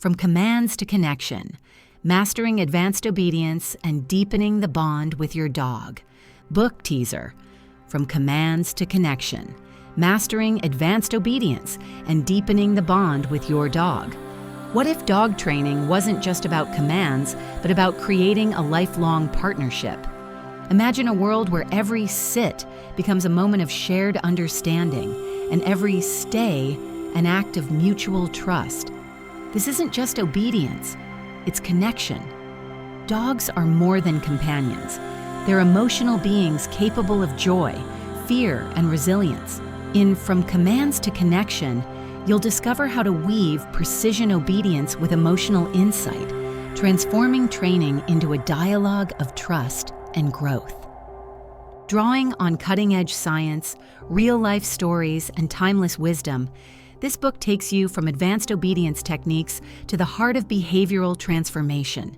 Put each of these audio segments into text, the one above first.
From Commands to Connection, Mastering Advanced Obedience and Deepening the Bond with Your Dog. Book teaser. From Commands to Connection, Mastering Advanced Obedience and Deepening the Bond with Your Dog. What if dog training wasn't just about commands, but about creating a lifelong partnership? Imagine a world where every sit becomes a moment of shared understanding and every stay an act of mutual trust. This isn't just obedience, it's connection. Dogs are more than companions. They're emotional beings capable of joy, fear, and resilience. In From Commands to Connection, you'll discover how to weave precision obedience with emotional insight, transforming training into a dialogue of trust and growth. Drawing on cutting-edge science, real-life stories, and timeless wisdom, this book takes you from advanced obedience techniques to the heart of behavioral transformation.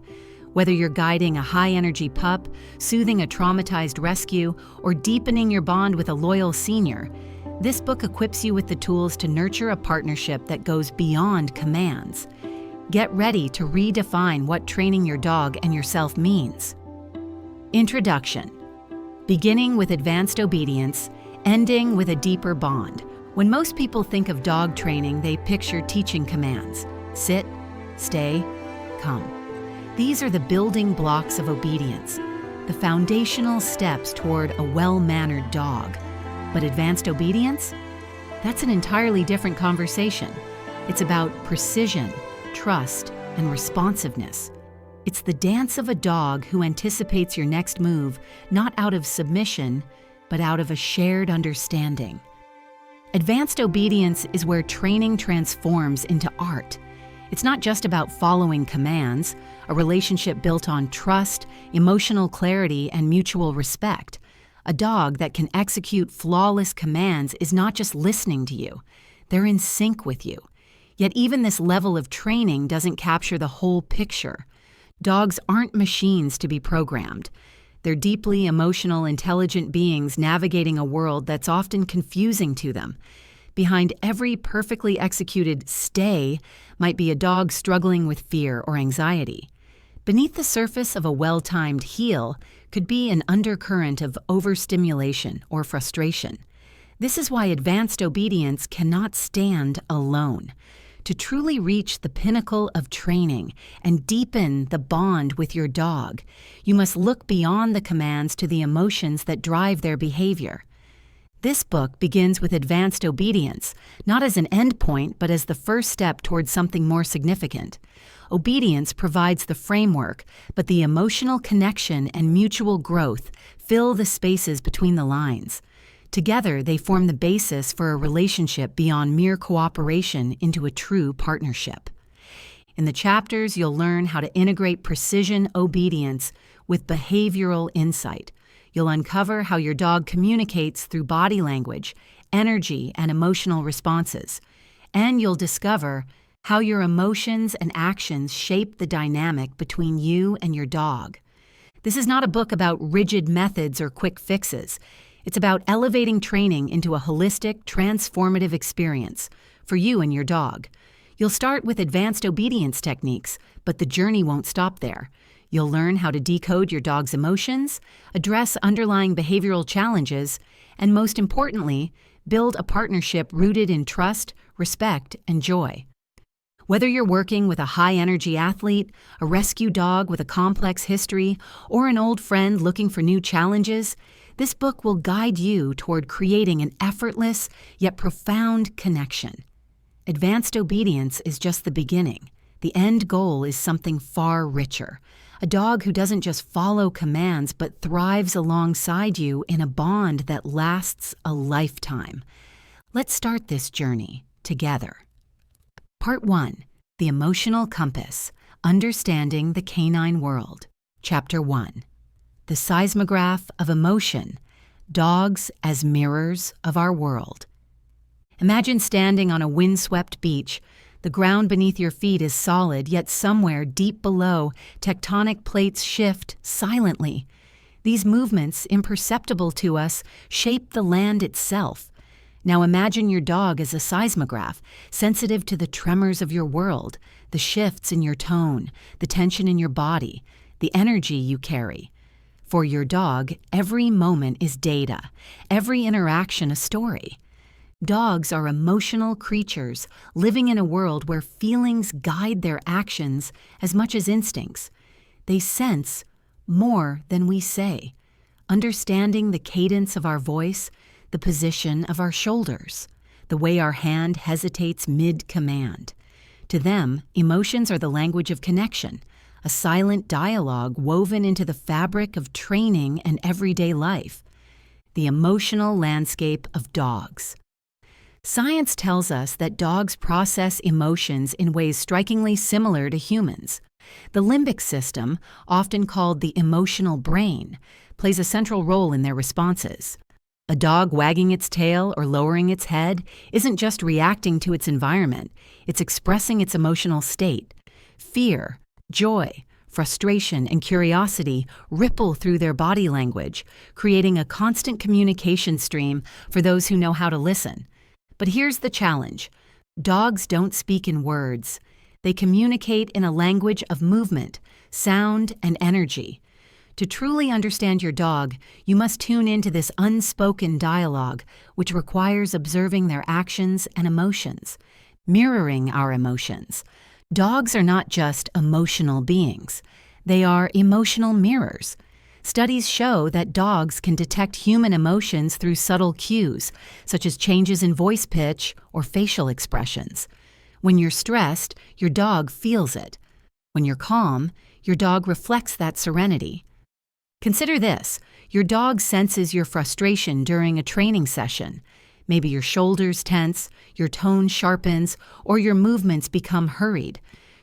Whether you're guiding a high-energy pup, soothing a traumatized rescue, or deepening your bond with a loyal senior, this book equips you with the tools to nurture a partnership that goes beyond commands. Get ready to redefine what training your dog and yourself means. Introduction. Beginning with advanced obedience, ending with a deeper bond. When most people think of dog training, they picture teaching commands. Sit, stay, come. These are the building blocks of obedience, the foundational steps toward a well-mannered dog. But advanced obedience? That's an entirely different conversation. It's about precision, trust, and responsiveness. It's the dance of a dog who anticipates your next move, not out of submission, but out of a shared understanding. Advanced obedience is where training transforms into art. It's not just about following commands, a relationship built on trust, emotional clarity, and mutual respect. A dog that can execute flawless commands is not just listening to you, they're in sync with you. Yet even this level of training doesn't capture the whole picture. Dogs aren't machines to be programmed. They're deeply emotional, intelligent beings navigating a world that's often confusing to them. Behind every perfectly executed stay might be a dog struggling with fear or anxiety. Beneath the surface of a well-timed heel could be an undercurrent of overstimulation or frustration. This is why advanced obedience cannot stand alone. To truly reach the pinnacle of training and deepen the bond with your dog, you must look beyond the commands to the emotions that drive their behavior. This book begins with advanced obedience, not as an endpoint, but as the first step towards something more significant. Obedience provides the framework, but the emotional connection and mutual growth fill the spaces between the lines. Together, they form the basis for a relationship beyond mere cooperation into a true partnership. In the chapters, you'll learn how to integrate precision obedience with behavioral insight. You'll uncover how your dog communicates through body language, energy, and emotional responses. And you'll discover how your emotions and actions shape the dynamic between you and your dog. This is not a book about rigid methods or quick fixes. It's about elevating training into a holistic, transformative experience for you and your dog. You'll start with advanced obedience techniques, but the journey won't stop there. You'll learn how to decode your dog's emotions, address underlying behavioral challenges, and most importantly, build a partnership rooted in trust, respect, and joy. Whether you're working with a high-energy athlete, a rescue dog with a complex history, or an old friend looking for new challenges, this book will guide you toward creating an effortless yet profound connection. Advanced obedience is just the beginning. The end goal is something far richer. A dog who doesn't just follow commands but thrives alongside you in a bond that lasts a lifetime. Let's start this journey together. Part 1. The Emotional Compass, Understanding the Canine World. Chapter 1. The Seismograph of Emotion, Dogs as Mirrors of Our World. Imagine standing on a windswept beach. The ground beneath your feet is solid, yet somewhere deep below, tectonic plates shift silently. These movements, imperceptible to us, shape the land itself. Now imagine your dog as a seismograph, sensitive to the tremors of your world, the shifts in your tone, the tension in your body, the energy you carry. For your dog, every moment is data, every interaction a story. Dogs are emotional creatures living in a world where feelings guide their actions as much as instincts. They sense more than we say, understanding the cadence of our voice, the position of our shoulders, the way our hand hesitates mid-command. To them, emotions are the language of connection, a silent dialogue woven into the fabric of training and everyday life. The emotional landscape of dogs. Science tells us that dogs process emotions in ways strikingly similar to humans. The limbic system, often called the emotional brain, plays a central role in their responses. A dog wagging its tail or lowering its head isn't just reacting to its environment, it's expressing its emotional state. Fear, joy, frustration, and curiosity ripple through their body language, creating a constant communication stream for those who know how to listen. But here's the challenge. Dogs don't speak in words. They communicate in a language of movement, sound, and energy. To truly understand your dog, you must tune into this unspoken dialogue, which requires observing their actions and emotions, mirroring our emotions. Dogs are not just emotional beings. They are emotional mirrors. Studies show that dogs can detect human emotions through subtle cues, such as changes in voice pitch or facial expressions. When you're stressed, your dog feels it. When you're calm, your dog reflects that serenity. Consider this. Your dog senses your frustration during a training session. Maybe your shoulders tense, your tone sharpens, or your movements become hurried.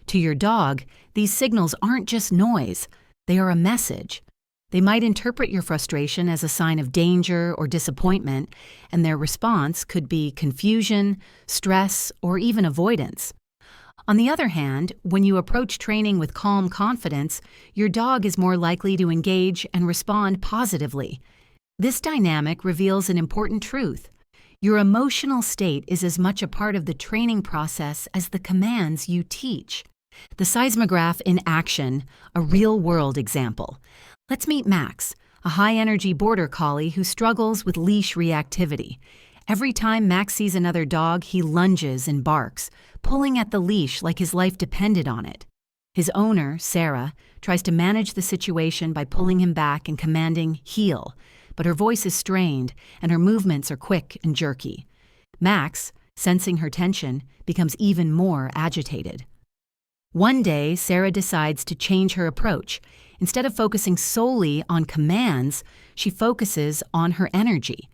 To your dog, these signals aren't just noise. They are a message. They might interpret your frustration as a sign of danger or disappointment, and their response could be confusion, stress, or even avoidance. On the other hand, when you approach training with calm confidence, your dog is more likely to engage and respond positively. This dynamic reveals an important truth. Your emotional state is as much a part of the training process as the commands you teach. The seismograph in action, a real-world example. Let's meet Max, a high-energy border collie who struggles with leash reactivity. Every time Max sees another dog, he lunges and barks, pulling at the leash like his life depended on it. His owner, Sarah, tries to manage the situation by pulling him back and commanding heel, but her voice is strained and her movements are quick and jerky. Max, sensing her tension, becomes even more agitated. One day, Sarah decides to change her approach. Instead of focusing solely on commands, she focuses on her energy.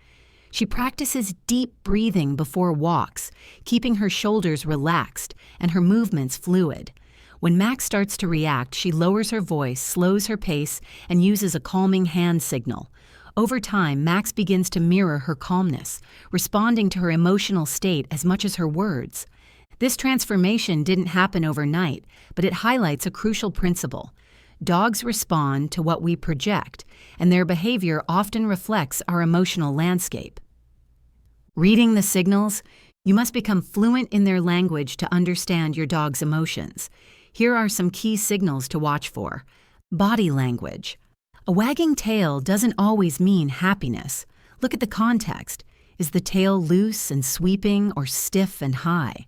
She practices deep breathing before walks, keeping her shoulders relaxed and her movements fluid. When Max starts to react, she lowers her voice, slows her pace, and uses a calming hand signal. Over time, Max begins to mirror her calmness, responding to her emotional state as much as her words. This transformation didn't happen overnight, but it highlights a crucial principle. Dogs respond to what we project, and their behavior often reflects our emotional landscape. Reading the signals, you must become fluent in their language to understand your dog's emotions. Here are some key signals to watch for. Body language. A wagging tail doesn't always mean happiness. Look at the context. Is the tail loose and sweeping or stiff and high?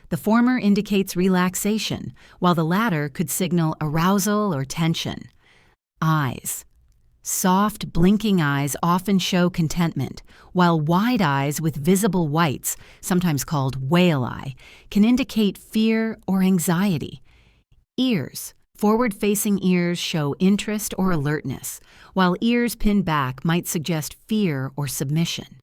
The former indicates relaxation, while the latter could signal arousal or tension. Eyes. Soft, blinking eyes often show contentment, while wide eyes with visible whites, sometimes called whale eye, can indicate fear or anxiety. Ears. Forward-facing ears show interest or alertness, while ears pinned back might suggest fear or submission.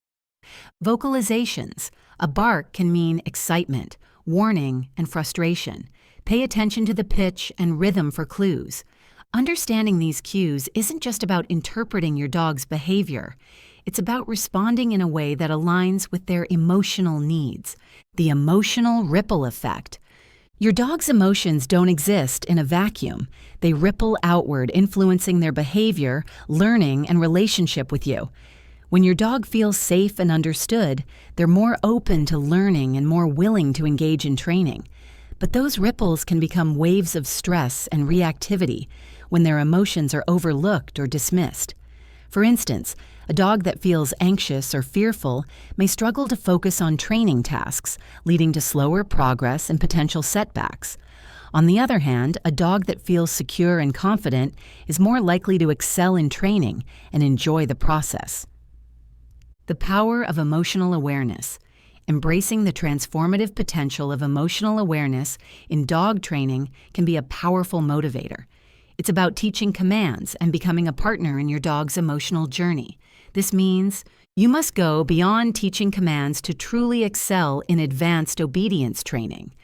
Vocalizations. A bark can mean excitement, warning, and frustration. Pay attention to the pitch and rhythm for clues. Understanding these cues isn't just about interpreting your dog's behavior. It's about responding in a way that aligns with their emotional needs. The emotional ripple effect. Your dog's emotions don't exist in a vacuum. They ripple outward, influencing their behavior, learning, and relationship with you. When your dog feels safe and understood, they're more open to learning and more willing to engage in training. But those ripples can become waves of stress and reactivity when their emotions are overlooked or dismissed. For instance, a dog that feels anxious or fearful may struggle to focus on training tasks, leading to slower progress and potential setbacks. On the other hand, a dog that feels secure and confident is more likely to excel in training and enjoy the process. The power of emotional awareness. Embracing the transformative potential of emotional awareness in dog training can be a powerful motivator. It's about teaching commands and becoming a partner in your dog's emotional journey. This means you must go beyond teaching commands to truly excel in advanced obedience training.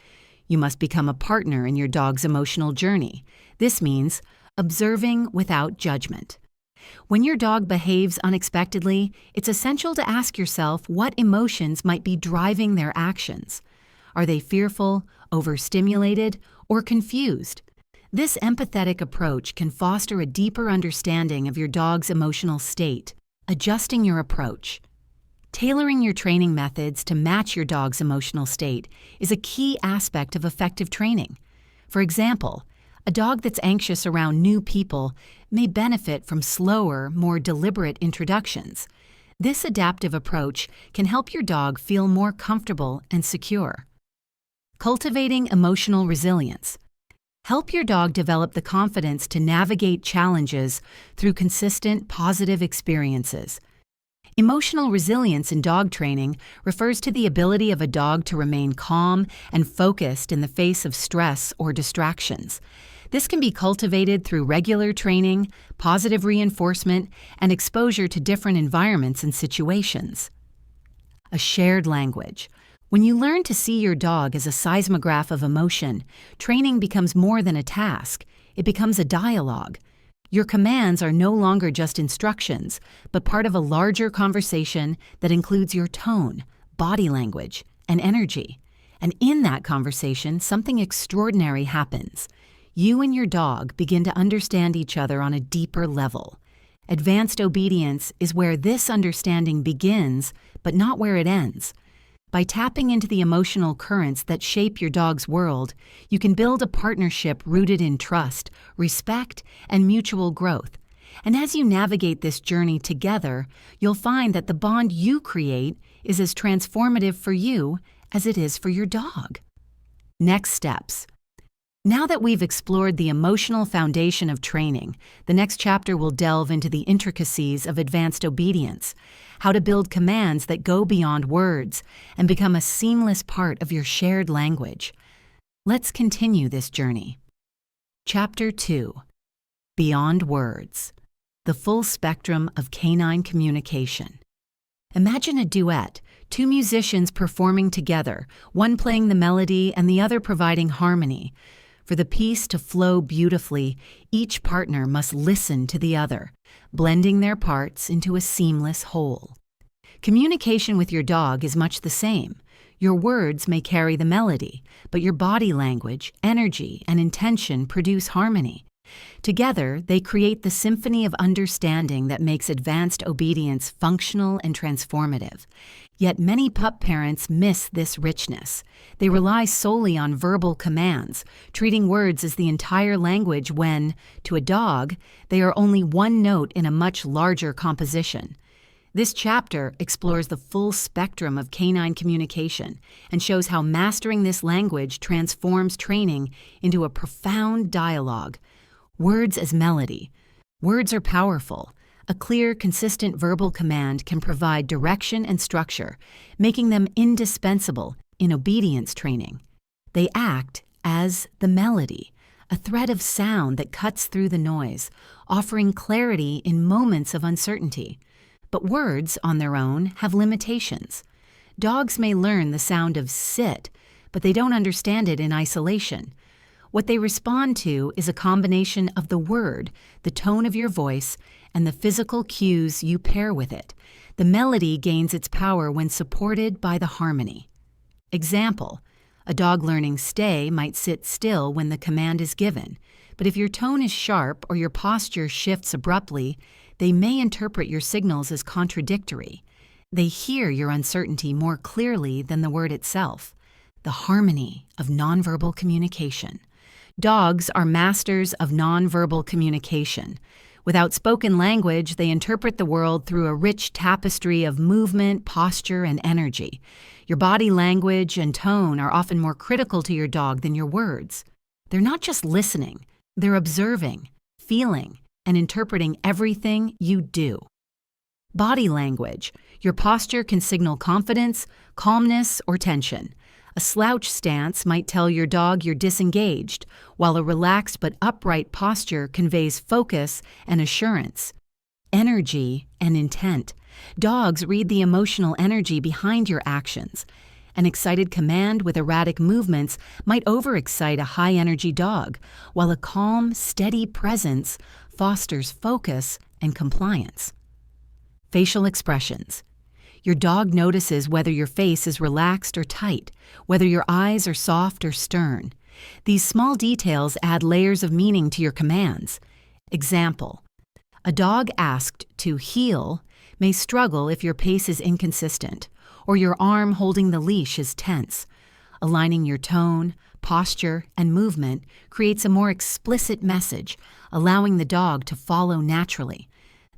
You must become a partner in your dog's emotional journey. This means observing without judgment. When your dog behaves unexpectedly, it's essential to ask yourself what emotions might be driving their actions. Are they fearful, overstimulated, or confused? This empathetic approach can foster a deeper understanding of your dog's emotional state. Adjusting your approach. Tailoring your training methods to match your dog's emotional state is a key aspect of effective training. For example, a dog that's anxious around new people may benefit from slower, more deliberate introductions. This adaptive approach can help your dog feel more comfortable and secure. Cultivating emotional resilience. Help your dog develop the confidence to navigate challenges through consistent, positive experiences. Emotional resilience in dog training refers to the ability of a dog to remain calm and focused in the face of stress or distractions. This can be cultivated through regular training, positive reinforcement, and exposure to different environments and situations. A shared language. When you learn to see your dog as a seismograph of emotion, training becomes more than a task. It becomes a dialogue. Your commands are no longer just instructions, but part of a larger conversation that includes your tone, body language, and energy. And in that conversation, something extraordinary happens. You and your dog begin to understand each other on a deeper level. Advanced obedience is where this understanding begins, but not where it ends. By tapping into the emotional currents that shape your dog's world, you can build a partnership rooted in trust, respect, and mutual growth. And as you navigate this journey together, you'll find that the bond you create is as transformative for you as it is for your dog. Next steps. Now that we've explored the emotional foundation of training, the next chapter will delve into the intricacies of advanced obedience, how to build commands that go beyond words and become a seamless part of your shared language. Let's continue this journey. Chapter 2. Beyond Words. The full spectrum of canine communication. Imagine a duet, two musicians performing together, one playing the melody and the other providing harmony. For the piece to flow beautifully, each partner must listen to the other, blending their parts into a seamless whole. Communication with your dog is much the same. Your words may carry the melody, but your body language, energy, and intention produce harmony. Together, they create the symphony of understanding that makes advanced obedience functional and transformative. Yet many pup parents miss this richness. They rely solely on verbal commands, treating words as the entire language when, to a dog, they are only one note in a much larger composition. This chapter explores the full spectrum of canine communication and shows how mastering this language transforms training into a profound dialogue. Words as melody. Words are powerful. A clear, consistent verbal command can provide direction and structure, making them indispensable in obedience training. They act as the melody, a thread of sound that cuts through the noise, offering clarity in moments of uncertainty. But words, on their own, have limitations. Dogs may learn the sound of sit, but they don't understand it in isolation. What they respond to is a combination of the word, the tone of your voice, and the physical cues you pair with it. The melody gains its power when supported by the harmony. Example: a dog learning stay might sit still when the command is given, but if your tone is sharp or your posture shifts abruptly, They may interpret your signals as contradictory. They hear your uncertainty more clearly than the word itself. The harmony of nonverbal communication. Dogs are masters of nonverbal communication. Without spoken language, they interpret the world through a rich tapestry of movement, posture, and energy. Your body language and tone are often more critical to your dog than your words. They're not just listening, they're observing, feeling, and interpreting everything you do. Body language. Your posture can signal confidence, calmness, or tension. A slouch stance might tell your dog you're disengaged, while a relaxed but upright posture conveys focus and assurance. Energy and intent. Dogs read the emotional energy behind your actions. An excited command with erratic movements might overexcite a high-energy dog, while a calm, steady presence fosters focus and compliance. Facial expressions. Your dog notices whether your face is relaxed or tight, whether your eyes are soft or stern. These small details add layers of meaning to your commands. Example: a dog asked to heel may struggle if your pace is inconsistent, or your arm holding the leash is tense. Aligning your tone, posture, and movement creates a more explicit message, allowing the dog to follow naturally.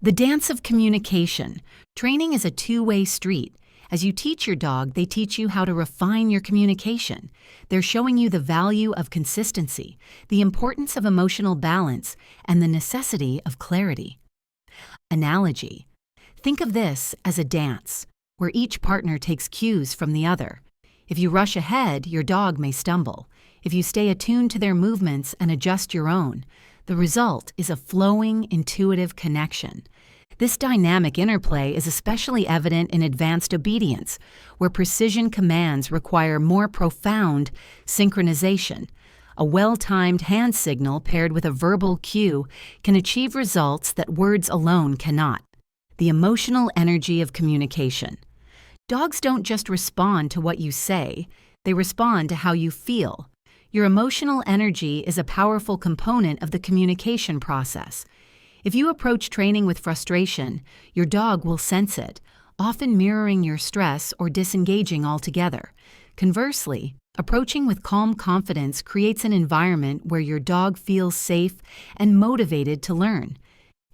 The dance of communication. Training is a two-way street. As you teach your dog, they teach you how to refine your communication. They're showing you the value of consistency, the importance of emotional balance, and the necessity of clarity. Analogy. Think of this as a dance, where each partner takes cues from the other. If you rush ahead, your dog may stumble. If you stay attuned to their movements and adjust your own, the result is a flowing, intuitive connection. This dynamic interplay is especially evident in advanced obedience, where precision commands require more profound synchronization. A well-timed hand signal paired with a verbal cue can achieve results that words alone cannot. The emotional energy of communication. Dogs don't just respond to what you say, they respond to how you feel. Your emotional energy is a powerful component of the communication process. If you approach training with frustration, your dog will sense it, often mirroring your stress or disengaging altogether. Conversely, approaching with calm confidence creates an environment where your dog feels safe and motivated to learn.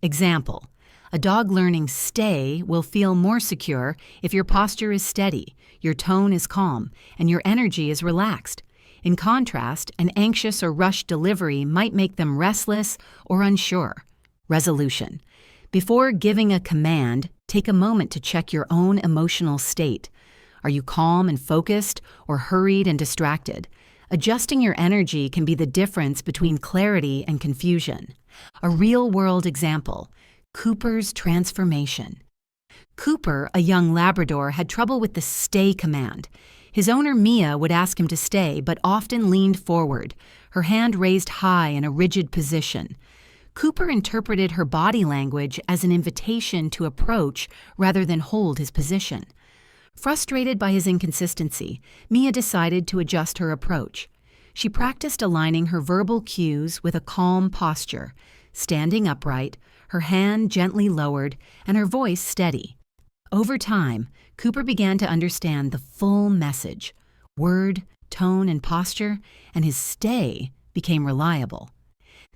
Example: a dog learning stay will feel more secure if your posture is steady, your tone is calm, and your energy is relaxed. In contrast, an anxious or rushed delivery might make them restless or unsure. Resolution. Before giving a command, take a moment to check your own emotional state. Are you calm and focused, or hurried and distracted? Adjusting your energy can be the difference between clarity and confusion. A real-world example: Cooper's transformation. Cooper, a young Labrador, had trouble with the stay command. His owner, Mia, would ask him to stay, but often leaned forward, her hand raised high in a rigid position. Cooper interpreted her body language as an invitation to approach rather than hold his position. Frustrated by his inconsistency, Mia decided to adjust her approach. She practiced aligning her verbal cues with a calm posture, standing upright, her hand gently lowered, and her voice steady. Over time, Cooper began to understand the full message. Word, tone, and posture, and his stay became reliable.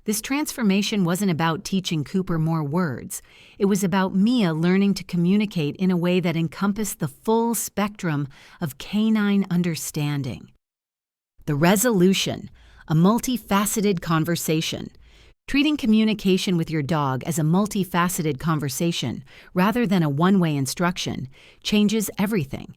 This transformation wasn't about teaching Cooper more words. It was about Mia learning to communicate in a way that encompassed the full spectrum of canine understanding. The resolution, a multifaceted conversation. Treating communication with your dog as a multifaceted conversation rather than a one-way instruction changes everything.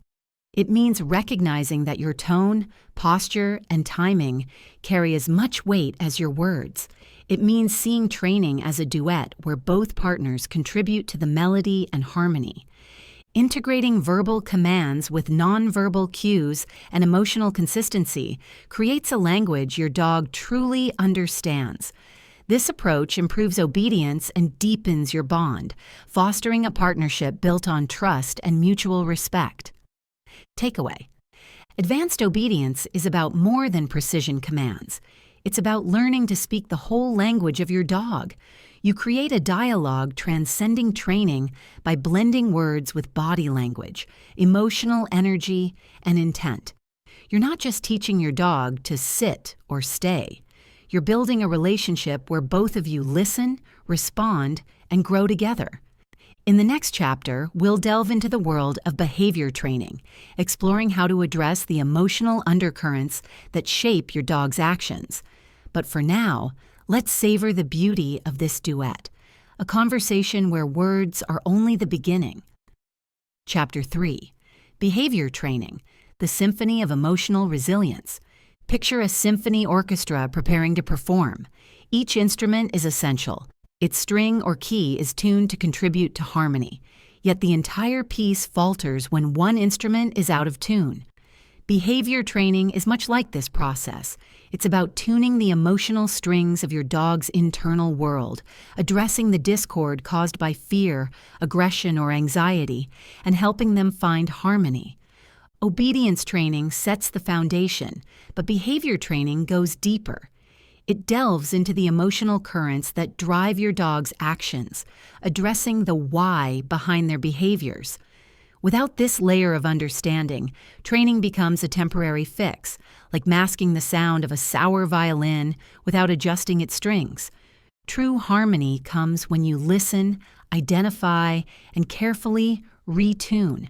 It means recognizing that your tone, posture, and timing carry as much weight as your words. It means seeing training as a duet where both partners contribute to the melody and harmony. Integrating verbal commands with nonverbal cues and emotional consistency creates a language your dog truly understands. This approach improves obedience and deepens your bond, fostering a partnership built on trust and mutual respect. Takeaway: advanced obedience is about more than precision commands. It's about learning to speak the whole language of your dog. You create a dialogue transcending training by blending words with body language, emotional energy, and intent. You're not just teaching your dog to sit or stay. You're building a relationship where both of you listen, respond, and grow together. In the next chapter, we'll delve into the world of behavior training, exploring how to address the emotional undercurrents that shape your dog's actions. But for now, let's savor the beauty of this duet, a conversation where words are only the beginning. Chapter 3. Behavior Training, the Symphony of Emotional Resilience. Picture a symphony orchestra preparing to perform. Each instrument is essential. Its string or key is tuned to contribute to harmony, yet the entire piece falters when one instrument is out of tune. Behavior training is much like this process. It's about tuning the emotional strings of your dog's internal world, addressing the discord caused by fear, aggression, or anxiety, and helping them find harmony. Obedience training sets the foundation, but behavior training goes deeper. It delves into the emotional currents that drive your dog's actions, addressing the why behind their behaviors. Without this layer of understanding, training becomes a temporary fix, like masking the sound of a sour violin without adjusting its strings. True harmony comes when you listen, identify, and carefully retune.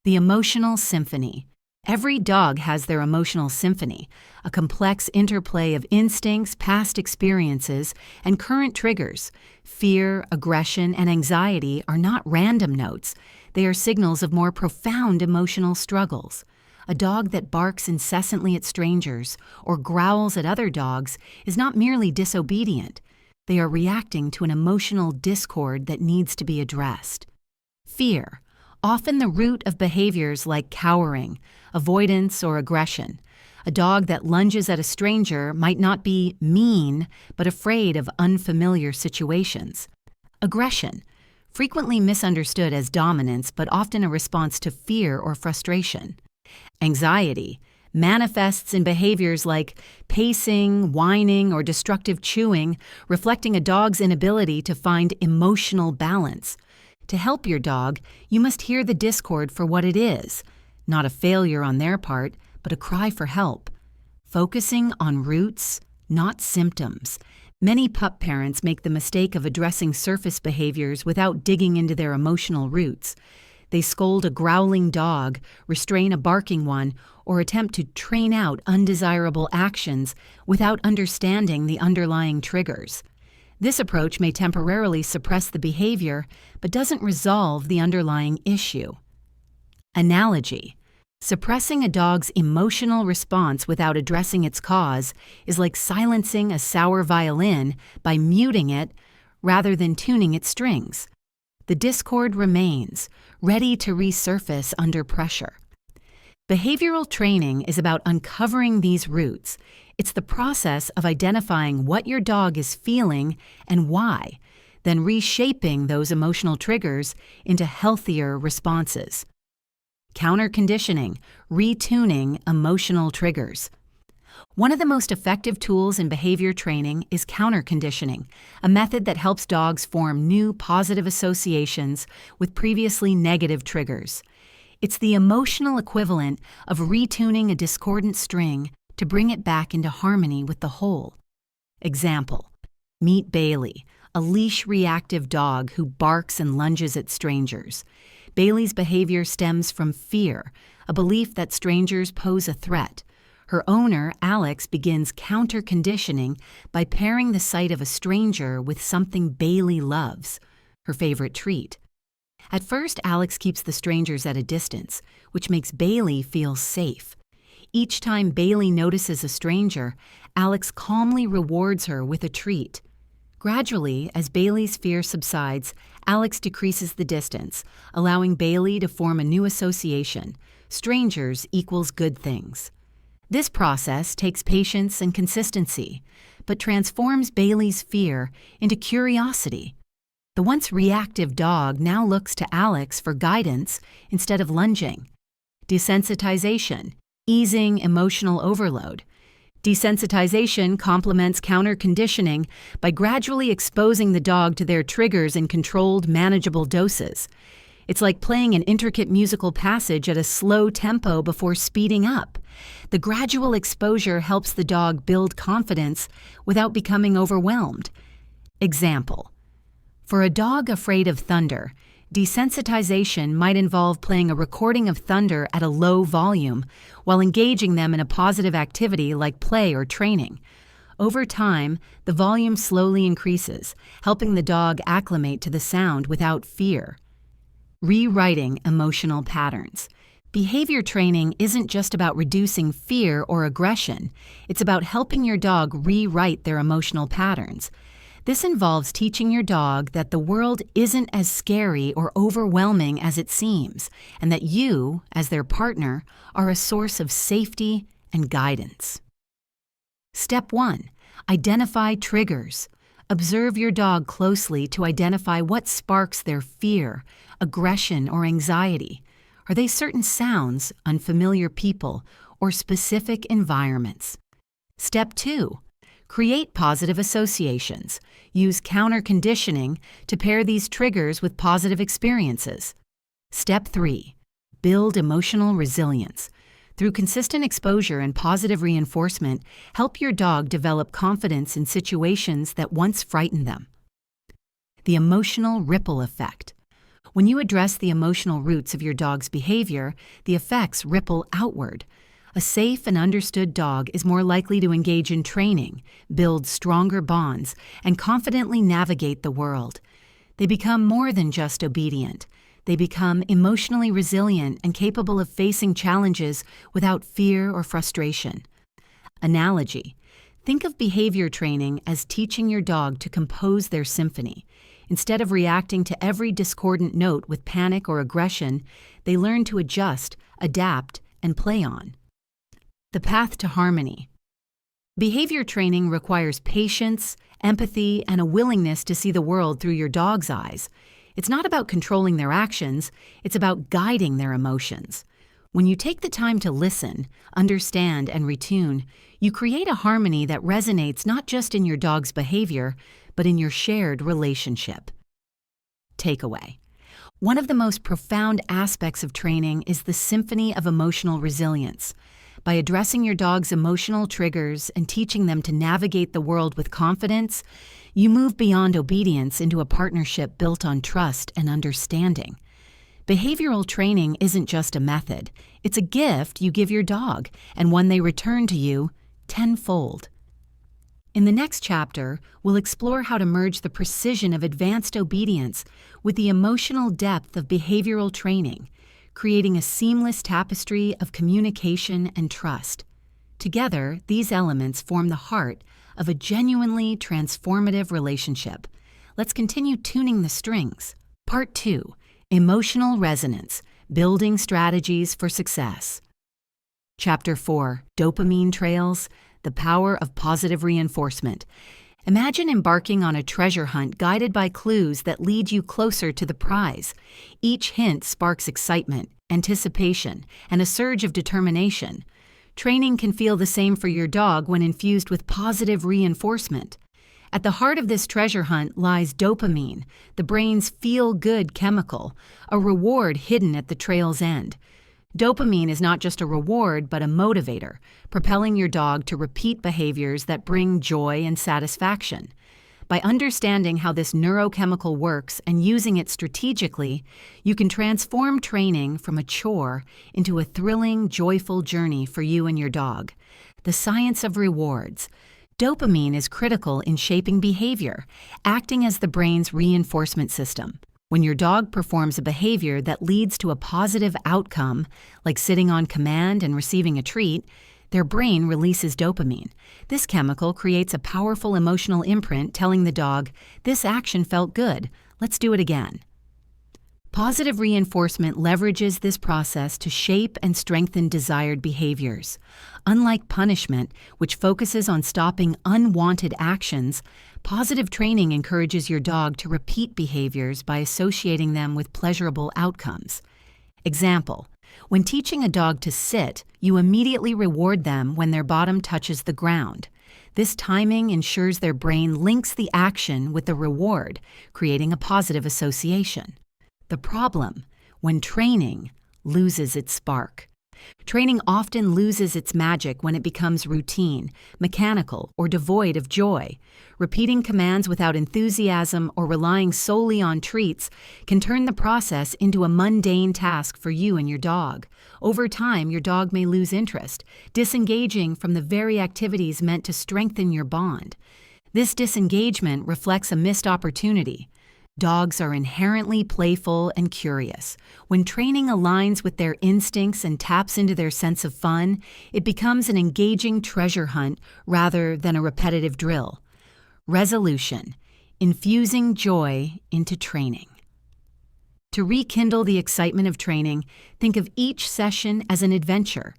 The emotional symphony. Every dog has their emotional symphony, a complex interplay of instincts, past experiences, and current triggers. Fear, aggression, and anxiety are not random notes. They are signals of more profound emotional struggles. A dog that barks incessantly at strangers or growls at other dogs is not merely disobedient. They are reacting to an emotional discord that needs to be addressed. Fear. Often the root of behaviors like cowering, avoidance, or aggression. A dog that lunges at a stranger might not be mean, but afraid of unfamiliar situations. Aggression, frequently misunderstood as dominance, but often a response to fear or frustration. Anxiety manifests in behaviors like pacing, whining, or destructive chewing, reflecting a dog's inability to find emotional balance. To help your dog, you must hear the discord for what it is, not a failure on their part, but a cry for help. Focusing on roots, not symptoms. Many pup parents make the mistake of addressing surface behaviors without digging into their emotional roots. They scold a growling dog, restrain a barking one, or attempt to train out undesirable actions without understanding the underlying triggers. This approach may temporarily suppress the behavior, but doesn't resolve the underlying issue. Analogy. Suppressing a dog's emotional response without addressing its cause is like silencing a sour violin by muting it rather than tuning its strings. The discord remains, ready to resurface under pressure. Behavioral training is about uncovering these roots. It's the process of identifying what your dog is feeling and why, then reshaping those emotional triggers into healthier responses. Counter-conditioning, retuning emotional triggers. One of the most effective tools in behavior training is counter-conditioning, a method that helps dogs form new positive associations with previously negative triggers. It's the emotional equivalent of retuning a discordant string to bring it back into harmony with the whole. Example: meet Bailey, a leash-reactive dog who barks and lunges at strangers. Bailey's behavior stems from fear, a belief that strangers pose a threat. Her owner, Alex, begins counter-conditioning by pairing the sight of a stranger with something Bailey loves, her favorite treat. At first, Alex keeps the strangers at a distance, which makes Bailey feel safe. Each time Bailey notices a stranger, Alex calmly rewards her with a treat. Gradually, as Bailey's fear subsides, Alex decreases the distance, allowing Bailey to form a new association. Strangers equals good things. This process takes patience and consistency, but transforms Bailey's fear into curiosity. The once reactive dog now looks to Alex for guidance instead of lunging. Desensitization, easing emotional overload. Desensitization complements counter-conditioning by gradually exposing the dog to their triggers in controlled, manageable doses. It's like playing an intricate musical passage at a slow tempo before speeding up. The gradual exposure helps the dog build confidence without becoming overwhelmed. Example: for a dog afraid of thunder, desensitization might involve playing a recording of thunder at a low volume while engaging them in a positive activity like play or training. Over time, the volume slowly increases, helping the dog acclimate to the sound without fear. Rewriting emotional patterns. Behavior training isn't just about reducing fear or aggression. It's about helping your dog rewrite their emotional patterns. This involves teaching your dog that the world isn't as scary or overwhelming as it seems, and that you, as their partner, are a source of safety and guidance. Step 1. Identify triggers. Observe your dog closely to identify what sparks their fear, aggression, or anxiety. Are they certain sounds, unfamiliar people, or specific environments? Step 2. Create positive associations. Use counter-conditioning to pair these triggers with positive experiences. Step 3. Build emotional resilience. Through consistent exposure and positive reinforcement, help your dog develop confidence in situations that once frightened them. The emotional ripple effect. When you address the emotional roots of your dog's behavior, the effects ripple outward. A safe and understood dog is more likely to engage in training, build stronger bonds, and confidently navigate the world. They become more than just obedient. They become emotionally resilient and capable of facing challenges without fear or frustration. Analogy. Think of behavior training as teaching your dog to compose their symphony. Instead of reacting to every discordant note with panic or aggression, they learn to adjust, adapt, and play on. The path to harmony. Behavior training requires patience, empathy, and a willingness to see the world through your dog's eyes. It's not about controlling their actions, it's about guiding their emotions. When you take the time to listen, understand, and retune, you create a harmony that resonates not just in your dog's behavior, but in your shared relationship. Takeaway. One of the most profound aspects of training is the symphony of emotional resilience. By addressing your dog's emotional triggers and teaching them to navigate the world with confidence, you move beyond obedience into a partnership built on trust and understanding. Behavioral training isn't just a method. It's a gift you give your dog, and one they return to you tenfold. In the next chapter, we'll explore how to merge the precision of advanced obedience with the emotional depth of behavioral training, creating a seamless tapestry of communication and trust. Together, these elements form the heart of a genuinely transformative relationship. Let's continue tuning the strings. Part 2. Emotional Resonance. Building Strategies for Success. Chapter 4. Dopamine Trails. The Power of Positive Reinforcement. Imagine embarking on a treasure hunt guided by clues that lead you closer to the prize. Each hint sparks excitement, anticipation, and a surge of determination. Training can feel the same for your dog when infused with positive reinforcement. At the heart of this treasure hunt lies dopamine, the brain's feel-good chemical, a reward hidden at the trail's end. Dopamine is not just a reward, but a motivator, propelling your dog to repeat behaviors that bring joy and satisfaction. By understanding how this neurochemical works and using it strategically, you can transform training from a chore into a thrilling, joyful journey for you and your dog. The science of rewards. Dopamine is critical in shaping behavior, acting as the brain's reinforcement system. When your dog performs a behavior that leads to a positive outcome, like sitting on command and receiving a treat, their brain releases dopamine. This chemical creates a powerful emotional imprint telling the dog, "This action felt good, let's do it again." Positive reinforcement leverages this process to shape and strengthen desired behaviors. Unlike punishment, which focuses on stopping unwanted actions, positive training encourages your dog to repeat behaviors by associating them with pleasurable outcomes. Example: When teaching a dog to sit, you immediately reward them when their bottom touches the ground. This timing ensures their brain links the action with the reward, creating a positive association. The problem, when training loses its spark. Training often loses its magic when it becomes routine, mechanical, or devoid of joy. Repeating commands without enthusiasm or relying solely on treats can turn the process into a mundane task for you and your dog. Over time, your dog may lose interest, disengaging from the very activities meant to strengthen your bond. This disengagement reflects a missed opportunity. Dogs are inherently playful and curious. When training aligns with their instincts and taps into their sense of fun, it becomes an engaging treasure hunt rather than a repetitive drill. Resolution: infusing joy into training. To rekindle the excitement of training, think of each session as an adventure,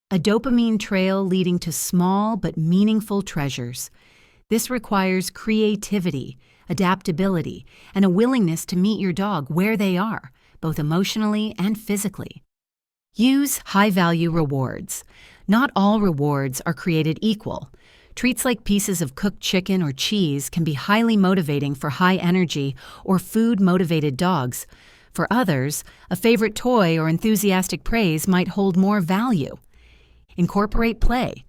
a dopamine trail leading to small but meaningful treasures. This requires creativity, adaptability, and a willingness to meet your dog where they are, both emotionally and physically. Use high-value rewards. Not all rewards are created equal. Treats like pieces of cooked chicken or cheese can be highly motivating for high-energy or food-motivated dogs. For others, a favorite toy or enthusiastic praise might hold more value. Incorporate play.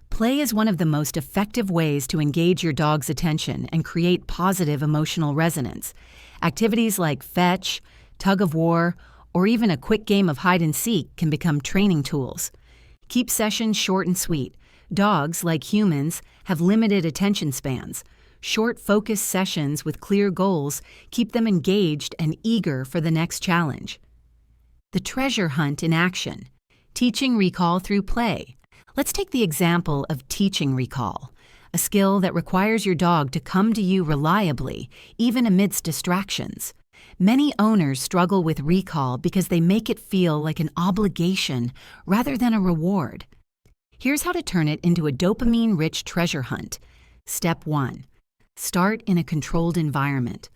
Play is one of the most effective ways to engage your dog's attention and create positive emotional resonance. Activities like fetch, tug-of-war, or even a quick game of hide-and-seek can become training tools. Keep sessions short and sweet. Dogs, like humans, have limited attention spans. Short, focused sessions with clear goals keep them engaged and eager for the next challenge. The treasure hunt in action. Teaching recall through play. Let's take the example of teaching recall, a skill that requires your dog to come to you reliably, even amidst distractions. Many owners struggle with recall because they make it feel like an obligation rather than a reward. Here's how to turn it into a dopamine-rich treasure hunt. Step 1. Start in a controlled environment.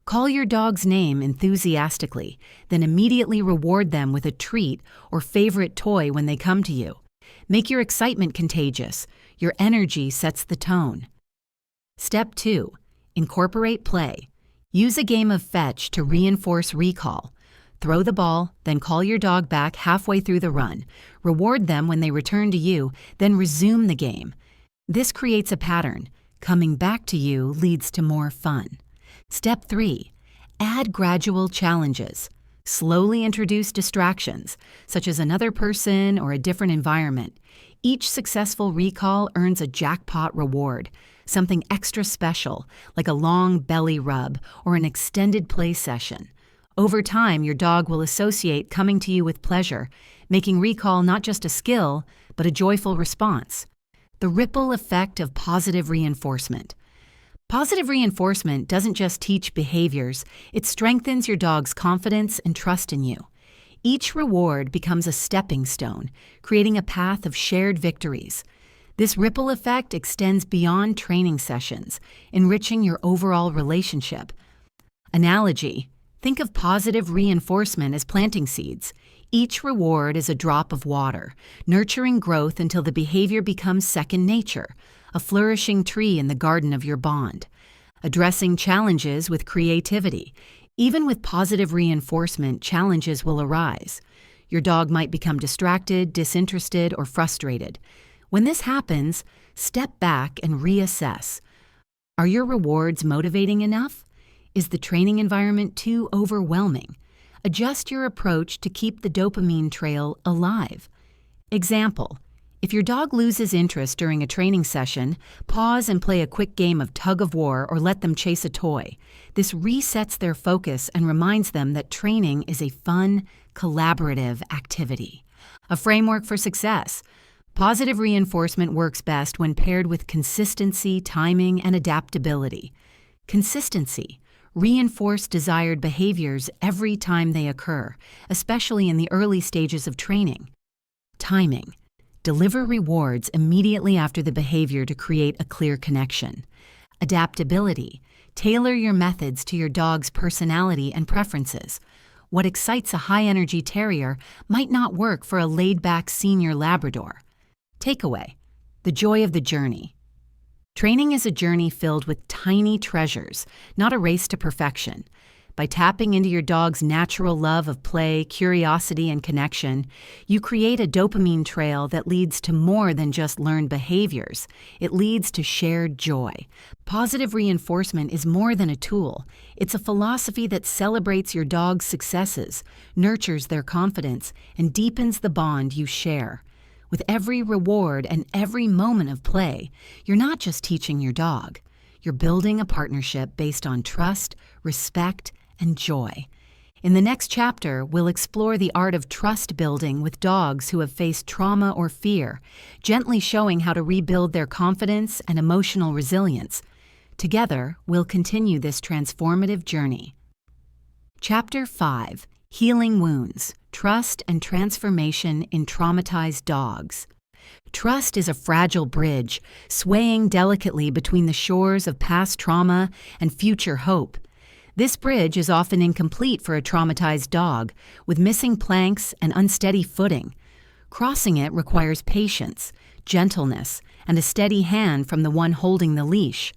Call your dog's name enthusiastically, then immediately reward them with a treat or favorite toy when they come to you. Make your excitement contagious. Your energy sets the tone. Step 2. Incorporate play. Use a game of fetch to reinforce recall. Throw the ball, then call your dog back halfway through the run. Reward them when they return to you, then resume the game. This creates a pattern. Coming back to you leads to more fun. Step 3. Add gradual challenges. Slowly introduce distractions, such as another person or a different environment. Each successful recall earns a jackpot reward, something extra special, like a long belly rub or an extended play session. Over time, your dog will associate coming to you with pleasure, making recall not just a skill, but a joyful response. The ripple effect of positive reinforcement. Positive reinforcement doesn't just teach behaviors, it strengthens your dog's confidence and trust in you. Each reward becomes a stepping stone, creating a path of shared victories. This ripple effect extends beyond training sessions, enriching your overall relationship. Analogy: think of positive reinforcement as planting seeds. Each reward is a drop of water, nurturing growth until the behavior becomes second nature, a flourishing tree in the garden of your bond. Addressing challenges with creativity. Even with positive reinforcement, challenges will arise. Your dog might become distracted, disinterested, or frustrated. When this happens, step back and reassess. Are your rewards motivating enough? Is the training environment too overwhelming? Adjust your approach to keep the dopamine trail alive. Example: if your dog loses interest during a training session, pause and play a quick game of tug-of-war or let them chase a toy. This resets their focus and reminds them that training is a fun, collaborative activity. A framework for success. Positive reinforcement works best when paired with consistency, timing, and adaptability. Consistency. Reinforce desired behaviors every time they occur, especially in the early stages of training. Timing. Deliver rewards immediately after the behavior to create a clear connection. Adaptability. Tailor your methods to your dog's personality and preferences. what excites a high-energy terrier might not work for a laid-back senior Labrador. Takeaway: the joy of the journey. Training is a journey filled with tiny treasures, not a race to perfection. By tapping into your dog's natural love of play, curiosity, and connection, you create a dopamine trail that leads to more than just learned behaviors. It leads to shared joy. Positive reinforcement is more than a tool. It's a philosophy that celebrates your dog's successes, nurtures their confidence, and deepens the bond you share. With every reward and every moment of play, you're not just teaching your dog. You're building a partnership based on trust, respect, and joy. In the next chapter, we'll explore the art of trust building with dogs who have faced trauma or fear, gently showing how to rebuild their confidence and emotional resilience. Together, we'll continue this transformative journey. Chapter 5: Healing Wounds, Trust and Transformation in Traumatized Dogs. Trust is a fragile bridge, swaying delicately between the shores of past trauma and future hope. This bridge is often incomplete for a traumatized dog, with missing planks and unsteady footing. Crossing it requires patience, gentleness, and a steady hand from the one holding the leash.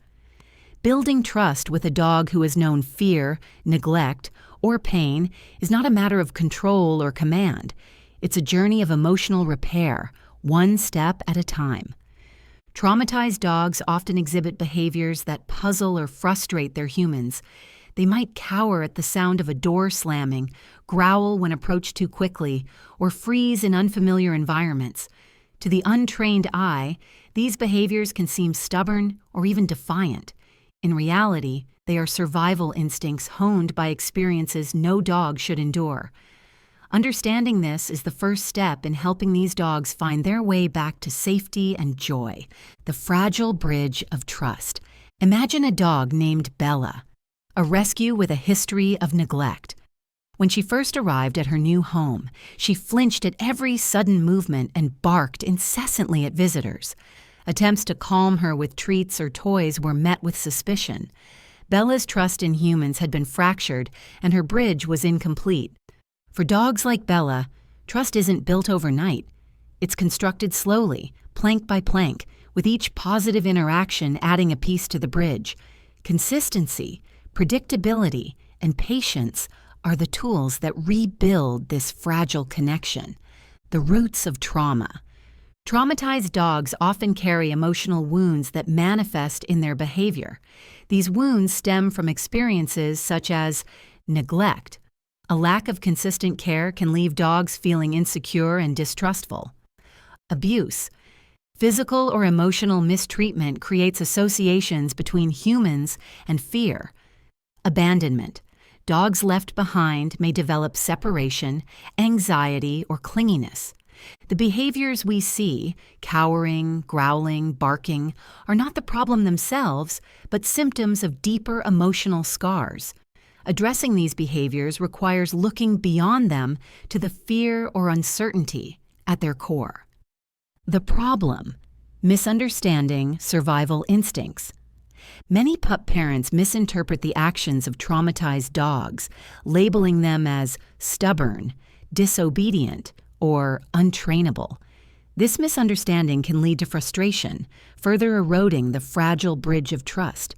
Building trust with a dog who has known fear, neglect, or pain is not a matter of control or command. It's a journey of emotional repair, one step at a time. Traumatized dogs often exhibit behaviors that puzzle or frustrate their humans. They might cower at the sound of a door slamming, growl when approached too quickly, or freeze in unfamiliar environments. To the untrained eye, these behaviors can seem stubborn or even defiant. In reality, they are survival instincts honed by experiences no dog should endure. Understanding this is the first step in helping these dogs find their way back to safety and joy, the fragile bridge of trust. Imagine a dog named Bella, a rescue with a history of neglect. When she first arrived at her new home, she flinched at every sudden movement and barked incessantly at visitors. Attempts to calm her with treats or toys were met with suspicion. Bella's trust in humans had been fractured, and her bridge was incomplete. For dogs like Bella, trust isn't built overnight. It's constructed slowly, plank by plank, with each positive interaction adding a piece to the bridge. Consistency, predictability, and patience are the tools that rebuild this fragile connection. The roots of trauma. Traumatized dogs often carry emotional wounds that manifest in their behavior. These wounds stem from experiences such as neglect. A lack of consistent care can leave dogs feeling insecure and distrustful. Abuse. Physical or emotional mistreatment creates associations between humans and fear. Abandonment. Dogs left behind may develop separation, anxiety, or clinginess. The behaviors we see, cowering, growling, barking, are not the problem themselves, but symptoms of deeper emotional scars. Addressing these behaviors requires looking beyond them to the fear or uncertainty at their core. The problem: misunderstanding survival instincts. Many pup parents misinterpret the actions of traumatized dogs, labeling them as stubborn, disobedient, or untrainable. This misunderstanding can lead to frustration, further eroding the fragile bridge of trust.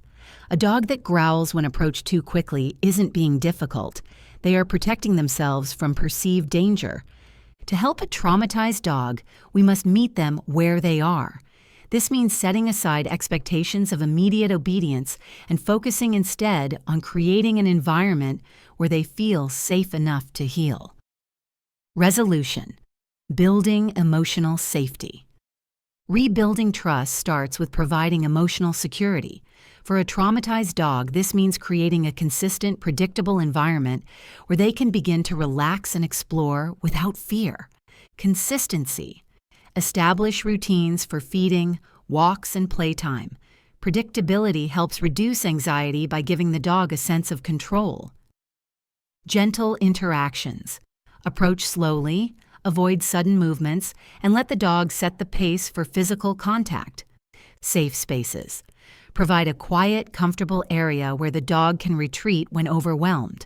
A dog that growls when approached too quickly isn't being difficult. They are protecting themselves from perceived danger. To help a traumatized dog, we must meet them where they are. This means setting aside expectations of immediate obedience and focusing instead on creating an environment where they feel safe enough to heal. Resolution: building emotional safety. Rebuilding trust starts with providing emotional security. For a traumatized dog, this means creating a consistent, predictable environment where they can begin to relax and explore without fear. Consistency. Establish routines for feeding, walks, and playtime. Predictability helps reduce anxiety by giving the dog a sense of control. Gentle interactions. Approach slowly, avoid sudden movements, and let the dog set the pace for physical contact. Safe spaces. Provide a quiet, comfortable area where the dog can retreat when overwhelmed.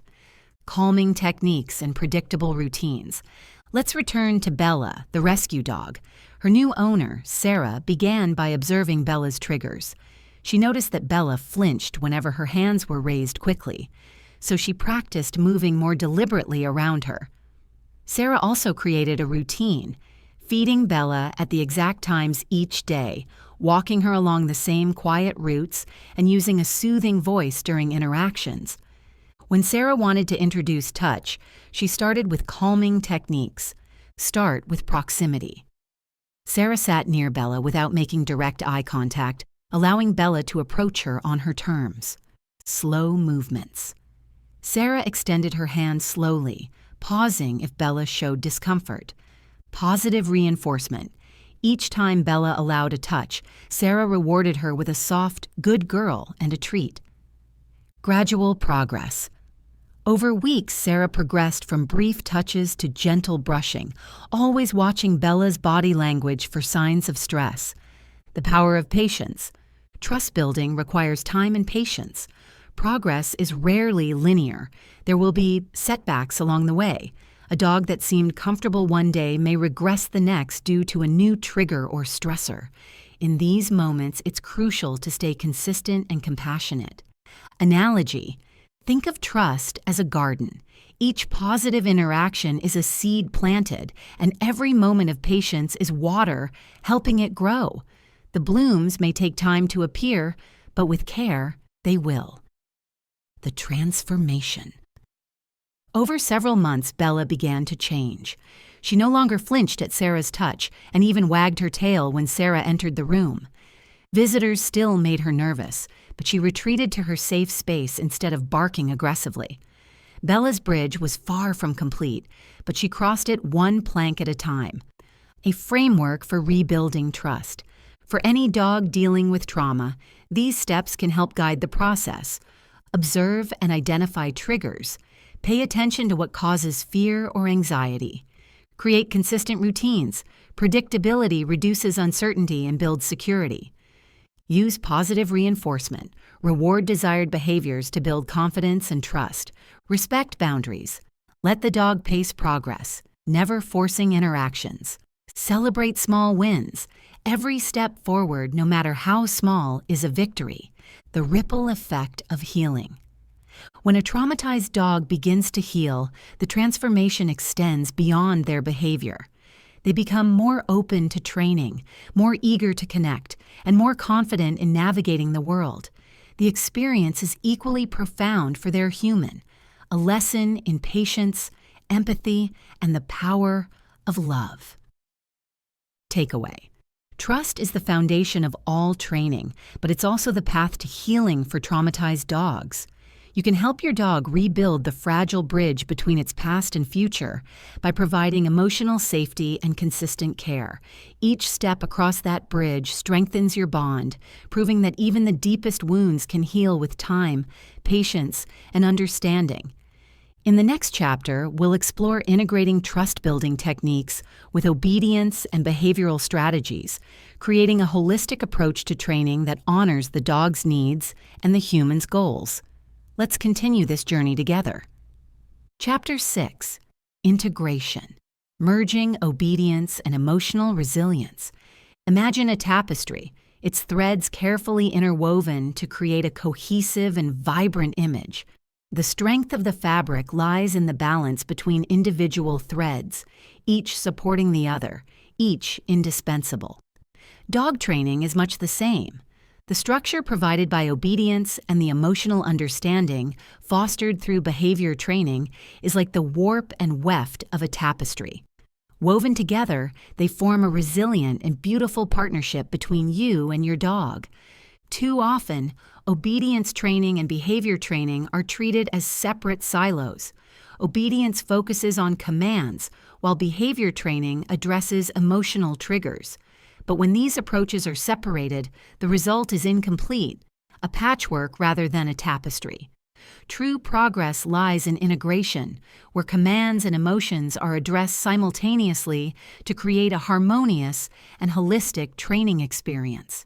calming techniques, and predictable routines. Let's return to Bella, the rescue dog. Her new owner, Sarah, began by observing Bella's triggers. She noticed that Bella flinched whenever her hands were raised quickly, so she practiced moving more deliberately around her. Sarah also created a routine, feeding Bella at the exact times each day, walking her along the same quiet routes, and using a soothing voice during interactions. When Sarah wanted to introduce touch, she started with calming techniques. Start with proximity. Sarah sat near Bella without making direct eye contact, allowing Bella to approach her on her terms. Slow movements. Sarah extended her hand slowly, pausing if Bella showed discomfort. Positive reinforcement. Each time Bella allowed a touch, Sarah rewarded her with a soft, good girl and a treat. Gradual progress. Over weeks, Sarah progressed from brief touches to gentle brushing, always watching Bella's body language for signs of stress. The power of patience. Trust building requires time and patience. Progress is rarely linear. There will be setbacks along the way. A dog that seemed comfortable one day may regress the next due to a new trigger or stressor. In these moments, it's crucial to stay consistent and compassionate. Analogy. Think of trust as a garden. Each positive interaction is a seed planted, and every moment of patience is water helping it grow. The blooms may take time to appear, but with care, they will. The transformation. Over several months, Bella began to change. She no longer flinched at Sarah's touch and even wagged her tail when Sarah entered the room. Visitors still made her nervous, but she retreated to her safe space instead of barking aggressively. Bella's bridge was far from complete, but she crossed it one plank at a time. A framework for rebuilding trust. For any dog dealing with trauma, these steps can help guide the process. Observe and identify triggers. Pay attention to what causes fear or anxiety. Create consistent routines. Predictability reduces uncertainty and builds security. Use positive reinforcement. Reward desired behaviors to build confidence and trust. Respect boundaries. Let the dog pace progress, never forcing interactions. Celebrate small wins. Every step forward, no matter how small, is a victory. The ripple effect of healing. When a traumatized dog begins to heal, the transformation extends beyond their behavior. They become more open to training, more eager to connect, and more confident in navigating the world. The experience is equally profound for their human, a lesson in patience, empathy, and the power of love. Takeaway. Trust is the foundation of all training, but it's also the path to healing for traumatized dogs. You can help your dog rebuild the fragile bridge between its past and future by providing emotional safety and consistent care. Each step across that bridge strengthens your bond, proving that even the deepest wounds can heal with time, patience, and understanding. In the next chapter, we'll explore integrating trust-building techniques with obedience and behavioral strategies, creating a holistic approach to training that honors the dog's needs and the human's goals. Let's continue this journey together. Chapter 6. Integration. Merging obedience and emotional resilience. Imagine a tapestry, its threads carefully interwoven to create a cohesive and vibrant image. The strength of the fabric lies in the balance between individual threads, each supporting the other, each indispensable. Dog training is much the same. The structure provided by obedience and the emotional understanding fostered through behavior training is like the warp and weft of a tapestry. Woven together, they form a resilient and beautiful partnership between you and your dog. Too often, obedience training and behavior training are treated as separate silos. Obedience focuses on commands, while behavior training addresses emotional triggers. But when these approaches are separated, the result is incomplete, a patchwork rather than a tapestry. True progress lies in integration, where commands and emotions are addressed simultaneously to create a harmonious and holistic training experience.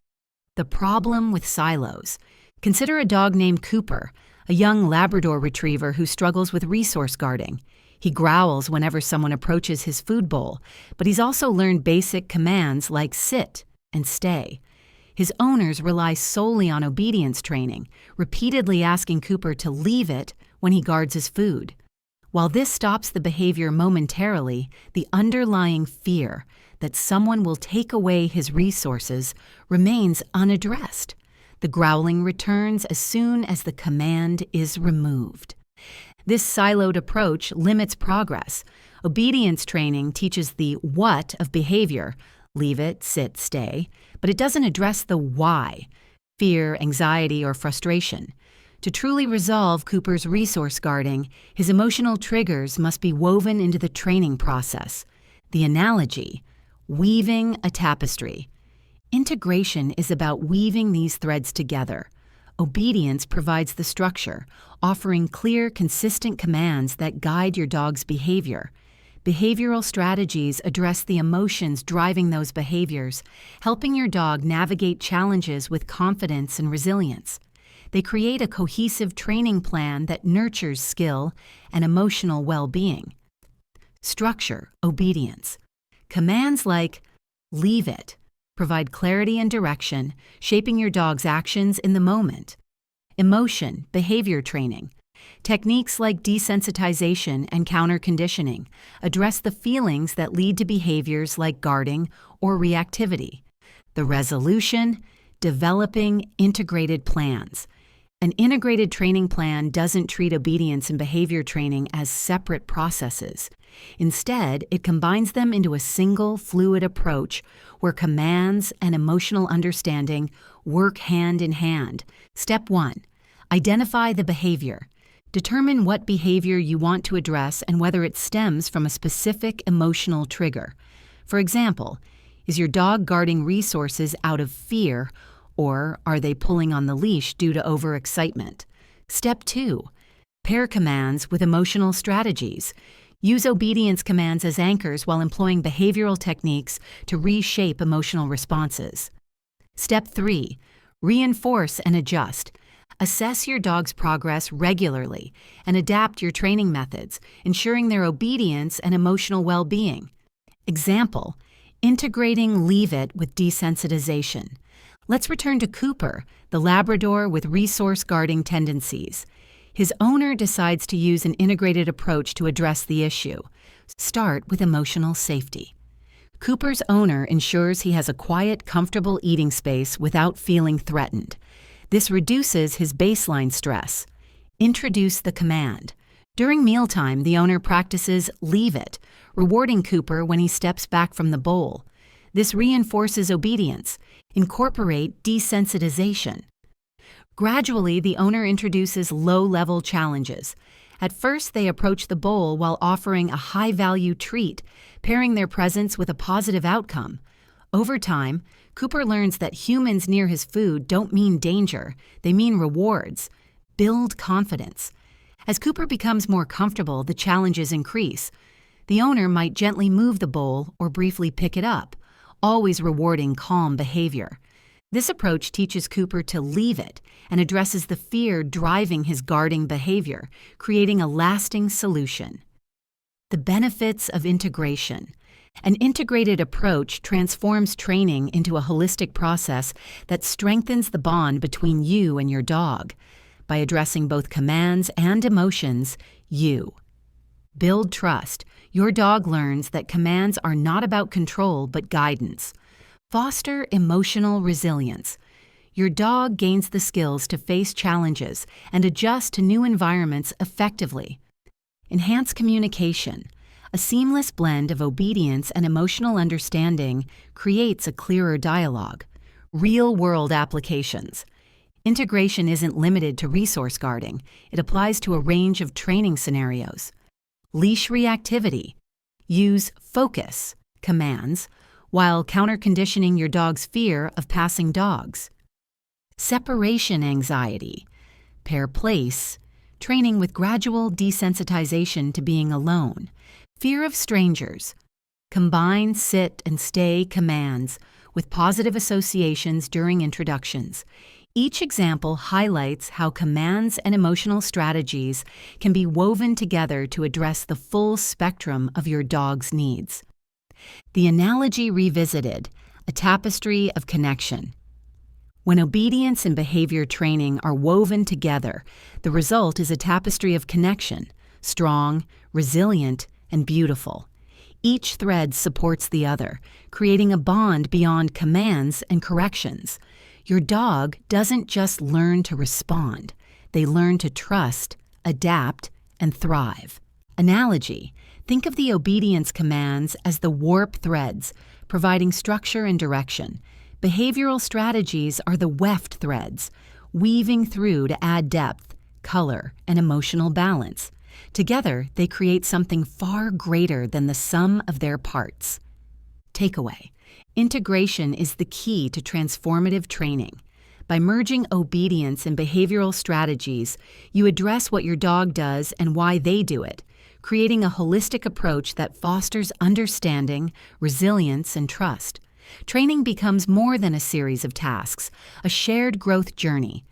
The problem with silos. Consider a dog named Cooper, a young Labrador retriever who struggles with resource guarding. He growls whenever someone approaches his food bowl, but he's also learned basic commands like sit and stay. His owners rely solely on obedience training, repeatedly asking Cooper to leave it when he guards his food. While this stops the behavior momentarily, the underlying fear that someone will take away his resources remains unaddressed. The growling returns as soon as the command is removed. This siloed approach limits progress. Obedience training teaches the what of behavior, leave it, sit, stay, but it doesn't address the why, fear, anxiety, or frustration. To truly resolve Cooper's resource guarding, his emotional triggers must be woven into the training process. The analogy, weaving a tapestry. Integration is about weaving these threads together. Obedience provides the structure, offering clear, consistent commands that guide your dog's behavior. Behavioral strategies address the emotions driving those behaviors, helping your dog navigate challenges with confidence and resilience. They create a cohesive training plan that nurtures skill and emotional well-being. Structure, obedience. Commands like leave it provide clarity and direction, shaping your dog's actions in the moment. Emotion, behavior training. Techniques like desensitization and counter-conditioning address the feelings that lead to behaviors like guarding or reactivity. The resolution, developing integrated plans. An integrated training plan doesn't treat obedience and behavior training as separate processes. Instead, it combines them into a single, fluid approach where commands and emotional understanding work hand in hand. Step 1. Identify the behavior. Determine what behavior you want to address and whether it stems from a specific emotional trigger. For example, is your dog guarding resources out of fear, or are they pulling on the leash due to overexcitement? Step 2. Pair commands with emotional strategies. Use obedience commands as anchors while employing behavioral techniques to reshape emotional responses. Step 3. Reinforce and adjust. Assess your dog's progress regularly and adapt your training methods, ensuring their obedience and emotional well-being. Example, integrating leave it with desensitization. Let's return to Cooper, the Labrador with resource guarding tendencies. His owner decides to use an integrated approach to address the issue. Start with emotional safety. Cooper's owner ensures he has a quiet, comfortable eating space without feeling threatened. This reduces his baseline stress. Introduce the command. During mealtime, the owner practices leave it, rewarding Cooper when he steps back from the bowl. This reinforces obedience. Incorporate desensitization. Gradually, the owner introduces low-level challenges. At first, they approach the bowl while offering a high-value treat, pairing their presence with a positive outcome. Over time, Cooper learns that humans near his food don't mean danger, they mean rewards. Build confidence. As Cooper becomes more comfortable, the challenges increase. The owner might gently move the bowl or briefly pick it up, always rewarding calm behavior. This approach teaches Cooper to leave it and addresses the fear driving his guarding behavior, creating a lasting solution. The benefits of integration. An integrated approach transforms training into a holistic process that strengthens the bond between you and your dog. By addressing both commands and emotions, you build trust. Your dog learns that commands are not about control but guidance. Foster emotional resilience. Your dog gains the skills to face challenges and adjust to new environments effectively. Enhance communication. A seamless blend of obedience and emotional understanding creates a clearer dialogue. Real-world applications. Integration isn't limited to resource guarding. It applies to a range of training scenarios. Leash reactivity. Use focus commands while counter-conditioning your dog's fear of passing dogs. Separation anxiety. Pair place. Training with gradual desensitization to being alone. Fear of strangers. Combine sit and stay commands with positive associations during introductions. Each example highlights how commands and emotional strategies can be woven together to address the full spectrum of your dog's needs. The analogy revisited, a tapestry of connection. When obedience and behavior training are woven together, the result is a tapestry of connection, strong, resilient, and beautiful. Each thread supports the other, creating a bond beyond commands and corrections. Your dog doesn't just learn to respond, they learn to trust, adapt, and thrive. Analogy: think of the obedience commands as the warp threads, providing structure and direction. Behavioral strategies are the weft threads, weaving through to add depth, color, and emotional balance. Together, they create something far greater than the sum of their parts. Takeaway: integration is the key to transformative training. By merging obedience and behavioral strategies, you address what your dog does and why they do it, creating a holistic approach that fosters understanding, resilience, and trust. Training becomes more than a series of tasks, a shared growth journey.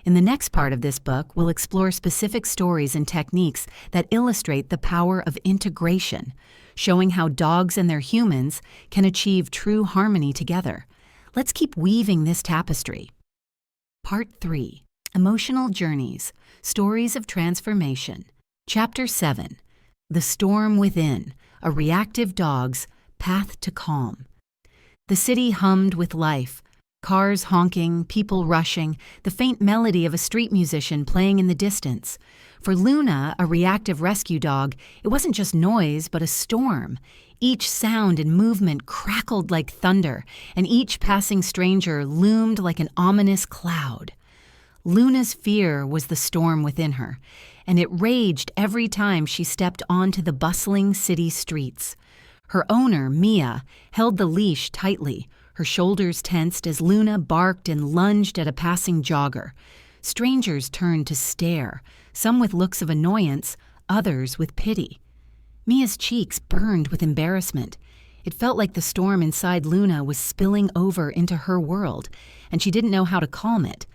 In the next part of this book, we'll explore specific stories and techniques that illustrate the power of integration, showing how dogs and their humans can achieve true harmony together. Let's keep weaving this tapestry. Part 3. Emotional Journeys, Stories of Transformation. Chapter 7. The Storm Within, a Reactive Dog's Path to Calm. The city hummed with life. Cars honking, people rushing, the faint melody of a street musician playing in the distance. For Luna, a reactive rescue dog, it wasn't just noise, but a storm. Each sound and movement crackled like thunder, and each passing stranger loomed like an ominous cloud. Luna's fear was the storm within her, and it raged every time she stepped onto the bustling city streets. Her owner, Mia, held the leash tightly, her shoulders tensed as Luna barked and lunged at a passing jogger. Strangers turned to stare, some with looks of annoyance, others with pity. Mia's cheeks burned with embarrassment. It felt like the storm inside Luna was spilling over into her world, and she didn't know how to calm it.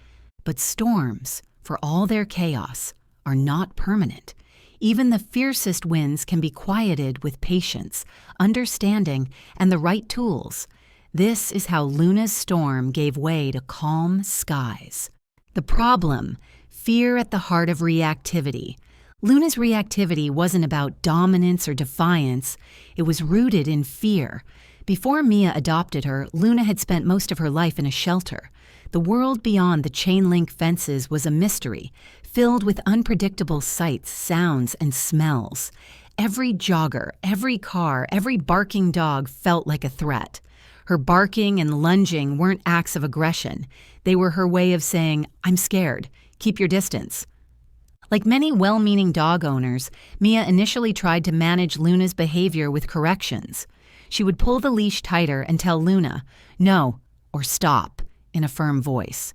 But storms, for all their chaos, are not permanent. Even the fiercest winds can be quieted with patience, understanding, and the right tools. This is how Luna's storm gave way to calm skies. The problem: fear at the heart of reactivity. Luna's reactivity wasn't about dominance or defiance. It was rooted in fear. Before Mia adopted her, Luna had spent most of her life in a shelter. The world beyond the chain-link fences was a mystery, filled with unpredictable sights, sounds, and smells. Every jogger, every car, every barking dog felt like a threat. Her barking and lunging weren't acts of aggression. They were her way of saying, "I'm scared. Keep your distance." Like many well-meaning dog owners, Mia initially tried to manage Luna's behavior with corrections. She would pull the leash tighter and tell Luna, "No," or "Stop," in a firm voice.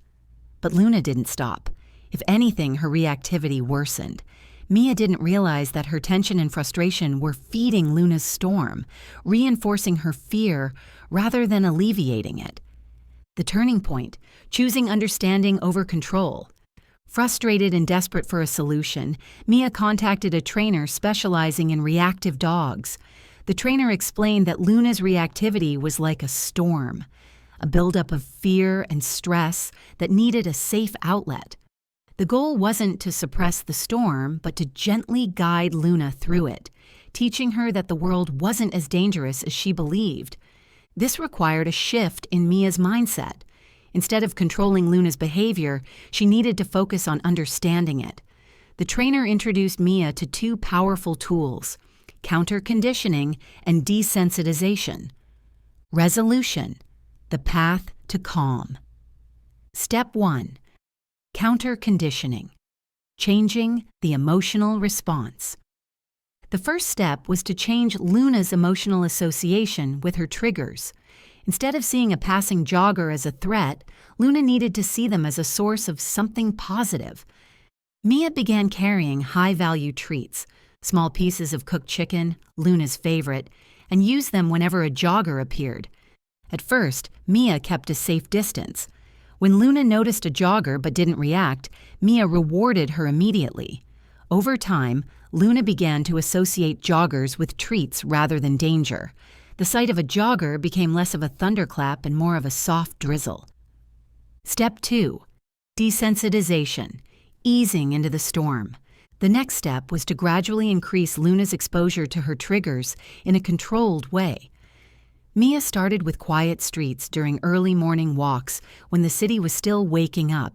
But Luna didn't stop. If anything, her reactivity worsened. Mia didn't realize that her tension and frustration were feeding Luna's storm, reinforcing her fear rather than alleviating it. The turning point: choosing understanding over control. Frustrated and desperate for a solution, Mia contacted a trainer specializing in reactive dogs. The trainer explained that Luna's reactivity was like a storm, a buildup of fear and stress that needed a safe outlet. The goal wasn't to suppress the storm, but to gently guide Luna through it, teaching her that the world wasn't as dangerous as she believed. This required a shift in Mia's mindset. Instead of controlling Luna's behavior, she needed to focus on understanding it. The trainer introduced Mia to two powerful tools: counter-conditioning and desensitization. Resolution: the path to calm. Step 1. Counter-conditioning. Changing the emotional response. The first step was to change Luna's emotional association with her triggers. Instead of seeing a passing jogger as a threat, Luna needed to see them as a source of something positive. Mia began carrying high-value treats, small pieces of cooked chicken, Luna's favorite, and used them whenever a jogger appeared. At first, Mia kept a safe distance. When Luna noticed a jogger but didn't react, Mia rewarded her immediately. Over time, Luna began to associate joggers with treats rather than danger. The sight of a jogger became less of a thunderclap and more of a soft drizzle. Step 2. Desensitization, easing into the storm. The next step was to gradually increase Luna's exposure to her triggers in a controlled way. Mia started with quiet streets during early morning walks when the city was still waking up.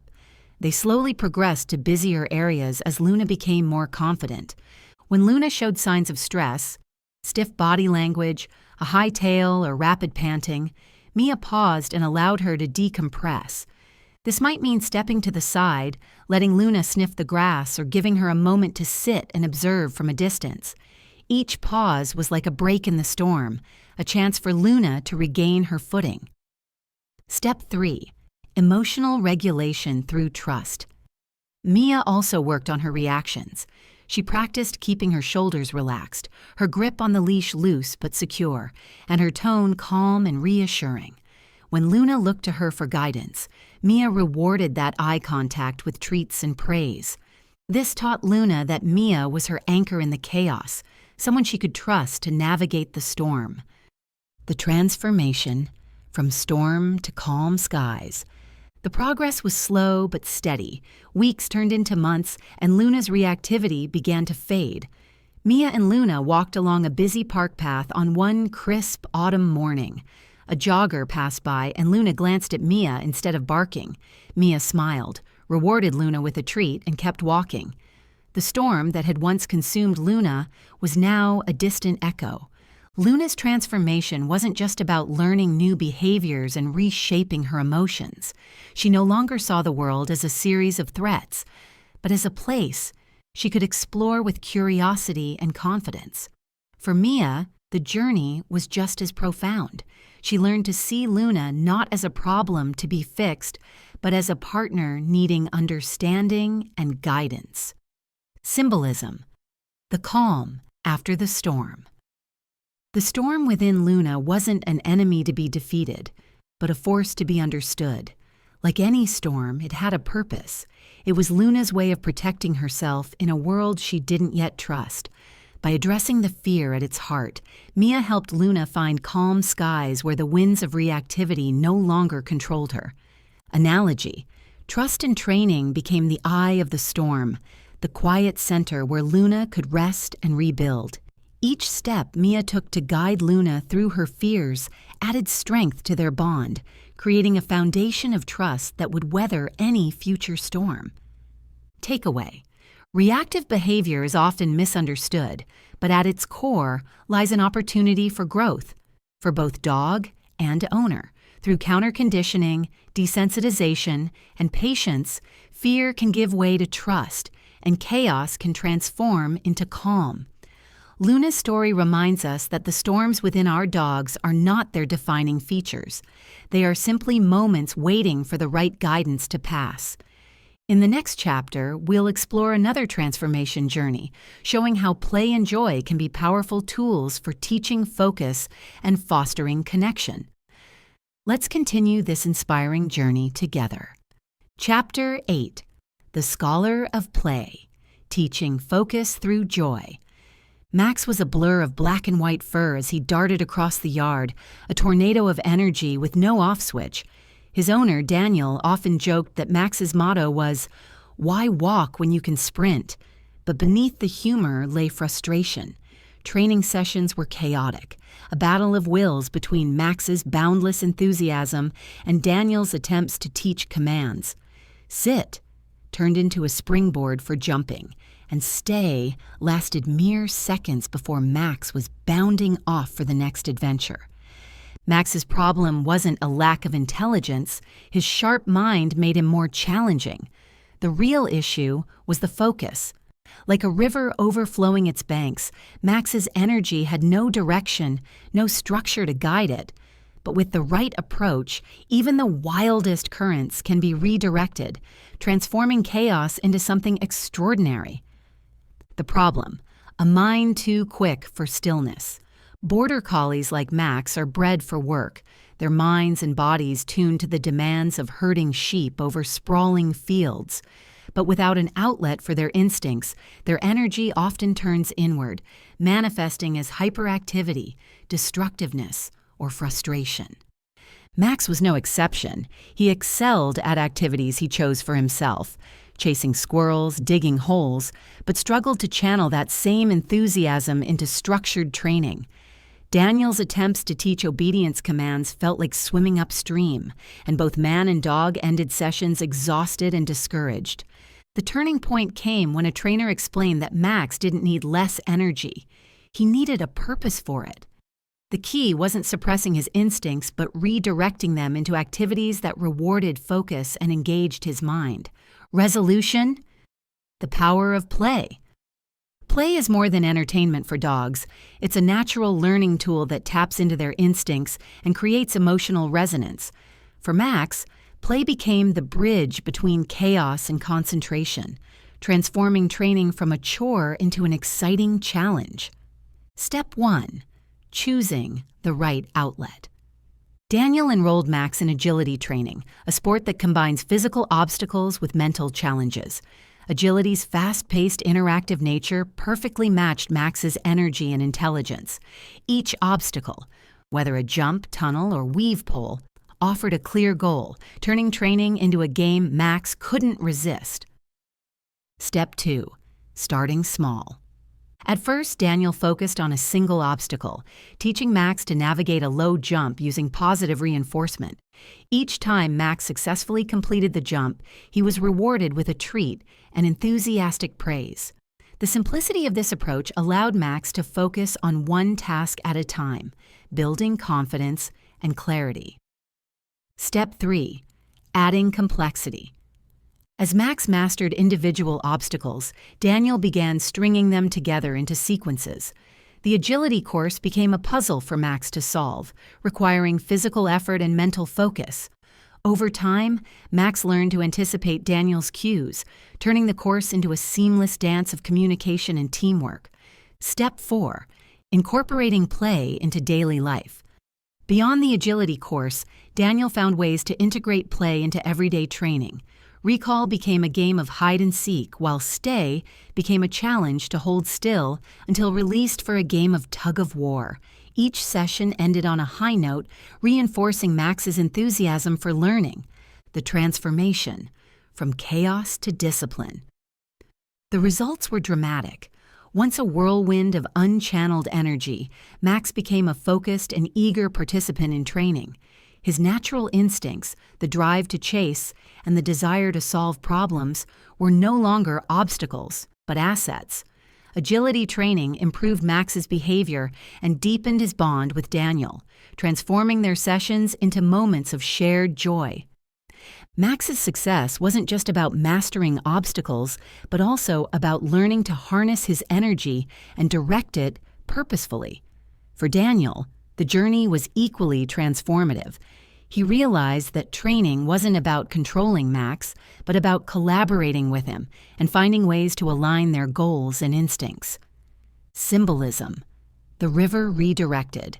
They slowly progressed to busier areas as Luna became more confident. When Luna showed signs of stress, stiff body language, a high tail, or rapid panting, Mia paused and allowed her to decompress. This might mean stepping to the side, letting Luna sniff the grass, or giving her a moment to sit and observe from a distance. Each pause was like a break in the storm, a chance for Luna to regain her footing. Step 3. Emotional regulation through trust. Mia also worked on her reactions. She practiced keeping her shoulders relaxed, her grip on the leash loose but secure, and her tone calm and reassuring. When Luna looked to her for guidance, Mia rewarded that eye contact with treats and praise. This taught Luna that Mia was her anchor in the chaos, someone she could trust to navigate the storm. The transformation, from storm to calm skies. The progress was slow but steady. Weeks turned into months, and Luna's reactivity began to fade. Mia and Luna walked along a busy park path on one crisp autumn morning. A jogger passed by, and Luna glanced at Mia instead of barking. Mia smiled, rewarded Luna with a treat, and kept walking. The storm that had once consumed Luna was now a distant echo. Luna's transformation wasn't just about learning new behaviors and reshaping her emotions. She no longer saw the world as a series of threats, but as a place she could explore with curiosity and confidence. For Mia, the journey was just as profound. She learned to see Luna not as a problem to be fixed, but as a partner needing understanding and guidance. Symbolism. The calm after the storm. The storm within Luna wasn't an enemy to be defeated, but a force to be understood. Like any storm, it had a purpose. It was Luna's way of protecting herself in a world she didn't yet trust. By addressing the fear at its heart, Mia helped Luna find calm skies where the winds of reactivity no longer controlled her. Analogy. Trust and training became the eye of the storm, the quiet center where Luna could rest and rebuild. Each step Mia took to guide Luna through her fears added strength to their bond, creating a foundation of trust that would weather any future storm. Takeaway. Reactive behavior is often misunderstood, but at its core lies an opportunity for growth, for both dog and owner. Through counter-conditioning, desensitization, and patience, fear can give way to trust, and chaos can transform into calm. Luna's story reminds us that the storms within our dogs are not their defining features. They are simply moments waiting for the right guidance to pass. In the next chapter, we'll explore another transformation journey, showing how play and joy can be powerful tools for teaching focus and fostering connection. Let's continue this inspiring journey together. Chapter 8. The Scholar of Play, Teaching Focus Through Joy. Max was a blur of black and white fur as he darted across the yard, a tornado of energy with no off switch. His owner, Daniel, often joked that Max's motto was, "Why walk when you can sprint?" But beneath the humor lay frustration. Training sessions were chaotic, a battle of wills between Max's boundless enthusiasm and Daniel's attempts to teach commands. Sit turned into a springboard for jumping, and stay lasted mere seconds before Max was bounding off for the next adventure. Max's problem wasn't a lack of intelligence. His sharp mind made him more challenging. The real issue was the focus. Like a river overflowing its banks, Max's energy had no direction, no structure to guide it. But with the right approach, even the wildest currents can be redirected, transforming chaos into something extraordinary. The problem: a mind too quick for stillness. Border collies like Max are bred for work. their minds and bodies tuned to the demands of herding sheep over sprawling fields. But without an outlet for their instincts, their energy often turns inward, manifesting as hyperactivity, destructiveness, or frustration. Max was no exception. He excelled at activities he chose for himself, chasing squirrels, digging holes, but struggled to channel that same enthusiasm into structured training. Daniel's attempts to teach obedience commands felt like swimming upstream, and both man and dog ended sessions exhausted and discouraged. The turning point came when a trainer explained that Max didn't need less energy. He needed a purpose for it. The key wasn't suppressing his instincts, but redirecting them into activities that rewarded focus and engaged his mind. Resolution? The power of play. Play is more than entertainment for dogs. It's a natural learning tool that taps into their instincts and creates emotional resonance. For Max, play became the bridge between chaos and concentration, transforming training from a chore into an exciting challenge. Step 1. Choosing the right outlet. Daniel enrolled Max in agility training, a sport that combines physical obstacles with mental challenges. Agility's fast-paced, interactive nature perfectly matched Max's energy and intelligence. Each obstacle, whether a jump, tunnel, or weave pole, offered a clear goal, turning training into a game Max couldn't resist. Step 2. Starting small. At first, Daniel focused on a single obstacle, teaching Max to navigate a low jump using positive reinforcement. Each time Max successfully completed the jump, he was rewarded with a treat and enthusiastic praise. The simplicity of this approach allowed Max to focus on one task at a time, building confidence and clarity. Step 3. Adding complexity. As Max mastered individual obstacles, Daniel began stringing them together into sequences. The agility course became a puzzle for Max to solve, requiring physical effort and mental focus. Over time, Max learned to anticipate Daniel's cues, turning the course into a seamless dance of communication and teamwork. Step 4. Incorporating play into daily life. Beyond the agility course, Daniel found ways to integrate play into everyday training. Recall became a game of hide and seek, while stay became a challenge to hold still until released for a game of tug of war. Each session ended on a high note, reinforcing Max's enthusiasm for learning, the transformation from chaos to discipline. The results were dramatic. Once a whirlwind of unchanneled energy, Max became a focused and eager participant in training. His natural instincts, the drive to chase, and the desire to solve problems were no longer obstacles, but assets. Agility training improved Max's behavior and deepened his bond with Daniel, transforming their sessions into moments of shared joy. Max's success wasn't just about mastering obstacles, but also about learning to harness his energy and direct it purposefully. For Daniel, the journey was equally transformative. He realized that training wasn't about controlling Max, but about collaborating with him and finding ways to align their goals and instincts. Symbolism. The river redirected.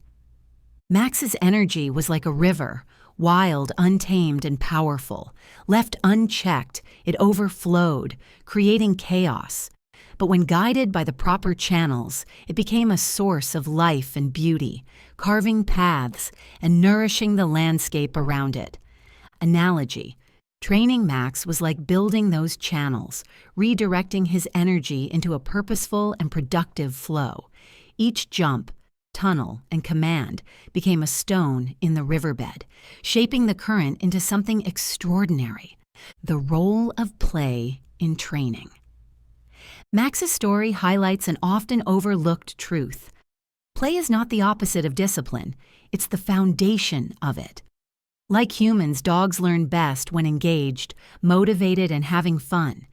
Max's energy was like a river, wild, untamed, and powerful. Left unchecked, it overflowed, creating chaos. But when guided by the proper channels, it became a source of life and beauty, carving paths and nourishing the landscape around it. Analogy. Training Max was like building those channels, redirecting his energy into a purposeful and productive flow. Each jump, tunnel, and command became a stone in the riverbed, shaping the current into something extraordinary. The role of play in training. Max's story highlights an often overlooked truth. Play is not the opposite of discipline, it's the foundation of it. Like humans, dogs learn best when engaged, motivated, and having fun.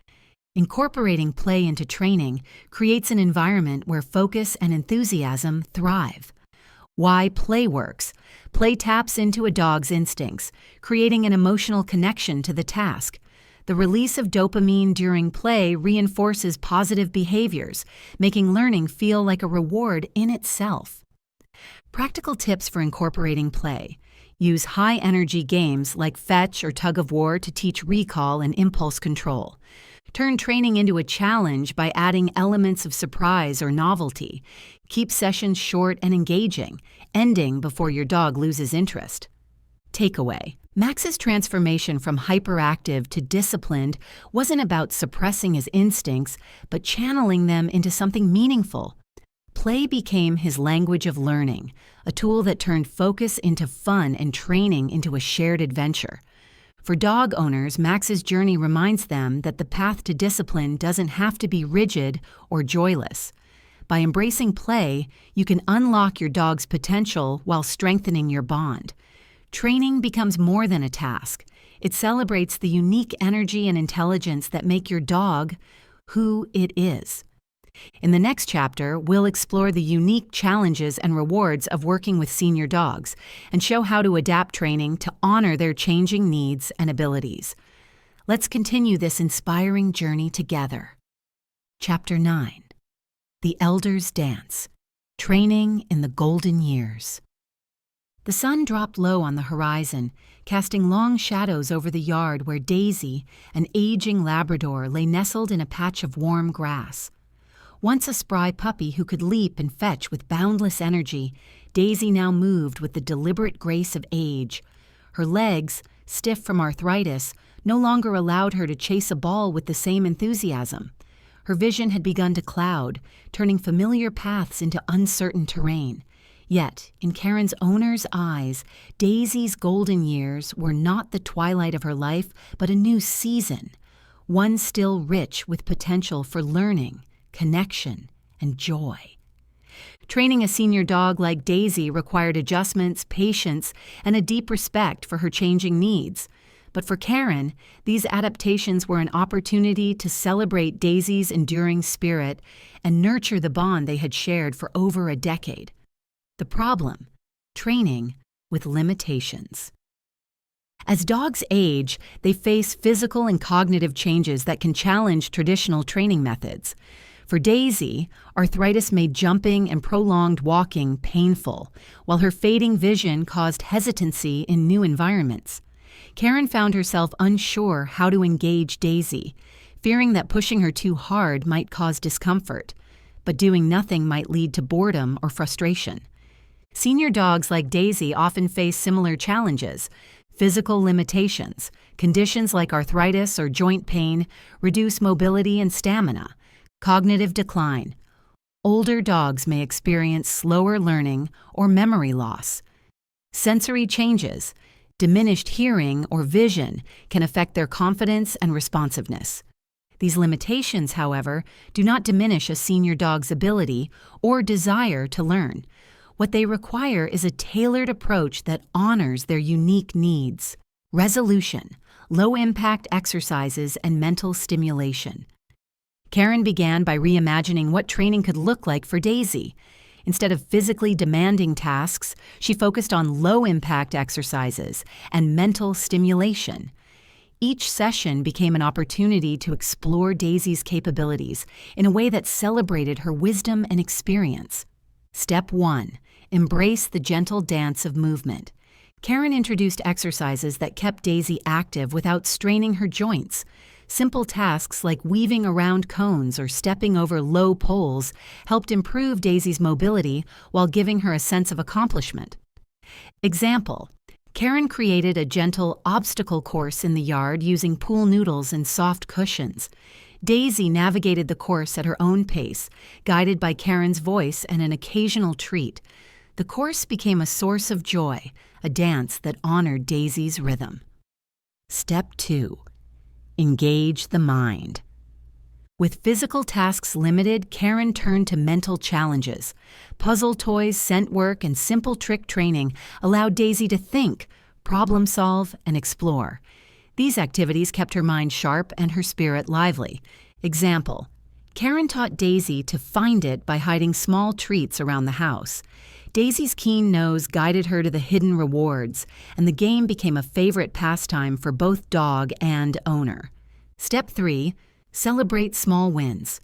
Incorporating play into training creates an environment where focus and enthusiasm thrive. Why play works. Play taps into a dog's instincts, creating an emotional connection to the task. The release of dopamine during play reinforces positive behaviors, making learning feel like a reward in itself. Practical tips for incorporating play. Use high-energy games like fetch or tug-of-war to teach recall and impulse control. Turn training into a challenge by adding elements of surprise or novelty. Keep sessions short and engaging, ending before your dog loses interest. Takeaway: Max's transformation from hyperactive to disciplined wasn't about suppressing his instincts, but channeling them into something meaningful. Play became his language of learning, a tool that turned focus into fun and training into a shared adventure. For dog owners, Max's journey reminds them that the path to discipline doesn't have to be rigid or joyless. By embracing play, you can unlock your dog's potential while strengthening your bond. Training becomes more than a task. It celebrates the unique energy and intelligence that make your dog who it is. In the next chapter, we'll explore the unique challenges and rewards of working with senior dogs and show how to adapt training to honor their changing needs and abilities. Let's continue this inspiring journey together. Chapter 9. The Elder's Dance. Training in the Golden Years. The sun dropped low on the horizon, casting long shadows over the yard where Daisy, an aging Labrador, lay nestled in a patch of warm grass. Once a spry puppy who could leap and fetch with boundless energy, Daisy now moved with the deliberate grace of age. Her legs, stiff from arthritis, no longer allowed her to chase a ball with the same enthusiasm. Her vision had begun to cloud, turning familiar paths into uncertain terrain. Yet, in Karen's owner's eyes, Daisy's golden years were not the twilight of her life, but a new season, one still rich with potential for learning, connection, and joy. Training a senior dog like Daisy required adjustments, patience, and a deep respect for her changing needs. But for Karen, these adaptations were an opportunity to celebrate Daisy's enduring spirit and nurture the bond they had shared for over a decade. The problem: training with limitations. As dogs age, they face physical and cognitive changes that can challenge traditional training methods. For Daisy, arthritis made jumping and prolonged walking painful, while her fading vision caused hesitancy in new environments. Karen found herself unsure how to engage Daisy, fearing that pushing her too hard might cause discomfort, but doing nothing might lead to boredom or frustration. Senior dogs like Daisy often face similar challenges. Physical limitations, conditions like arthritis or joint pain, reduce mobility and stamina. Cognitive decline. Older dogs may experience slower learning or memory loss. Sensory changes. Diminished hearing or vision can affect their confidence and responsiveness. These limitations, however, do not diminish a senior dog's ability or desire to learn. What they require is a tailored approach that honors their unique needs. Resolution, low-impact exercises, and mental stimulation. Karen began by reimagining what training could look like for Daisy. Instead of physically demanding tasks, she focused on low-impact exercises and mental stimulation. Each session became an opportunity to explore Daisy's capabilities in a way that celebrated her wisdom and experience. Step 1. Embrace the gentle dance of movement. Karen introduced exercises that kept Daisy active without straining her joints. Simple tasks like weaving around cones or stepping over low poles helped improve Daisy's mobility while giving her a sense of accomplishment. Example: Karen created a gentle obstacle course in the yard using pool noodles and soft cushions. Daisy navigated the course at her own pace, guided by Karen's voice and an occasional treat. The course became a source of joy, a dance that honored Daisy's rhythm. Step 2. Engage the mind. With physical tasks limited, Karen turned to mental challenges. Puzzle toys, scent work, and simple trick training allowed Daisy to think, problem solve, and explore. These activities kept her mind sharp and her spirit lively. Example: Karen taught Daisy to find it by hiding small treats around the house. Daisy's keen nose guided her to the hidden rewards, and the game became a favorite pastime for both dog and owner. Step 3. Celebrate small wins.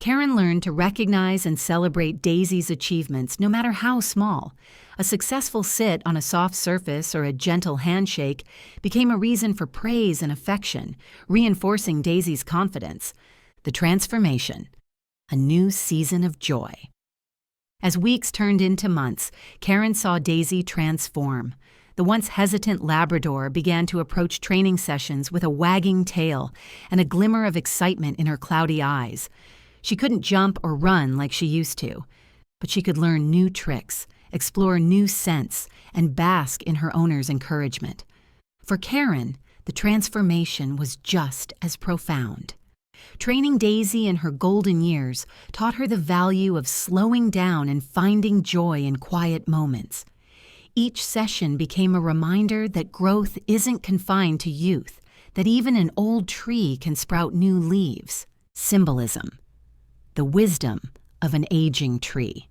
Karen learned to recognize and celebrate Daisy's achievements, no matter how small. A successful sit on a soft surface or a gentle handshake became a reason for praise and affection, reinforcing Daisy's confidence. The transformation, a new season of joy. As weeks turned into months, Karen saw Daisy transform. The once hesitant Labrador began to approach training sessions with a wagging tail and a glimmer of excitement in her cloudy eyes. She couldn't jump or run like she used to, but she could learn new tricks, explore new scents, and bask in her owner's encouragement. For Karen, the transformation was just as profound. Training Daisy in her golden years taught her the value of slowing down and finding joy in quiet moments. Each session became a reminder that growth isn't confined to youth, that even an old tree can sprout new leaves. Symbolism. The wisdom of an aging tree.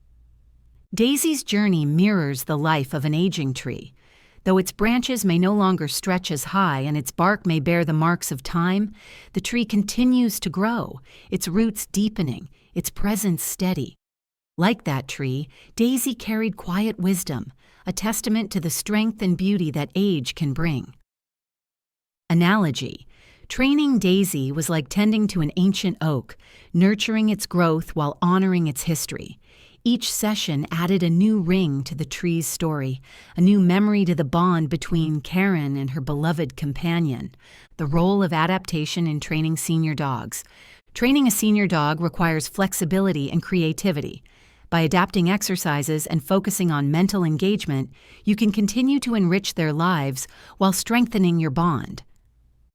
Daisy's journey mirrors the life of an aging tree. Though its branches may no longer stretch as high and its bark may bear the marks of time, the tree continues to grow, its roots deepening, its presence steady. Like that tree, Daisy carried quiet wisdom, a testament to the strength and beauty that age can bring. Analogy. Training Daisy was like tending to an ancient oak, nurturing its growth while honoring its history. Each session added a new ring to the tree's story, a new memory to the bond between Karen and her beloved companion. The role of adaptation in training senior dogs. Training a senior dog requires flexibility and creativity. By adapting exercises and focusing on mental engagement, you can continue to enrich their lives while strengthening your bond.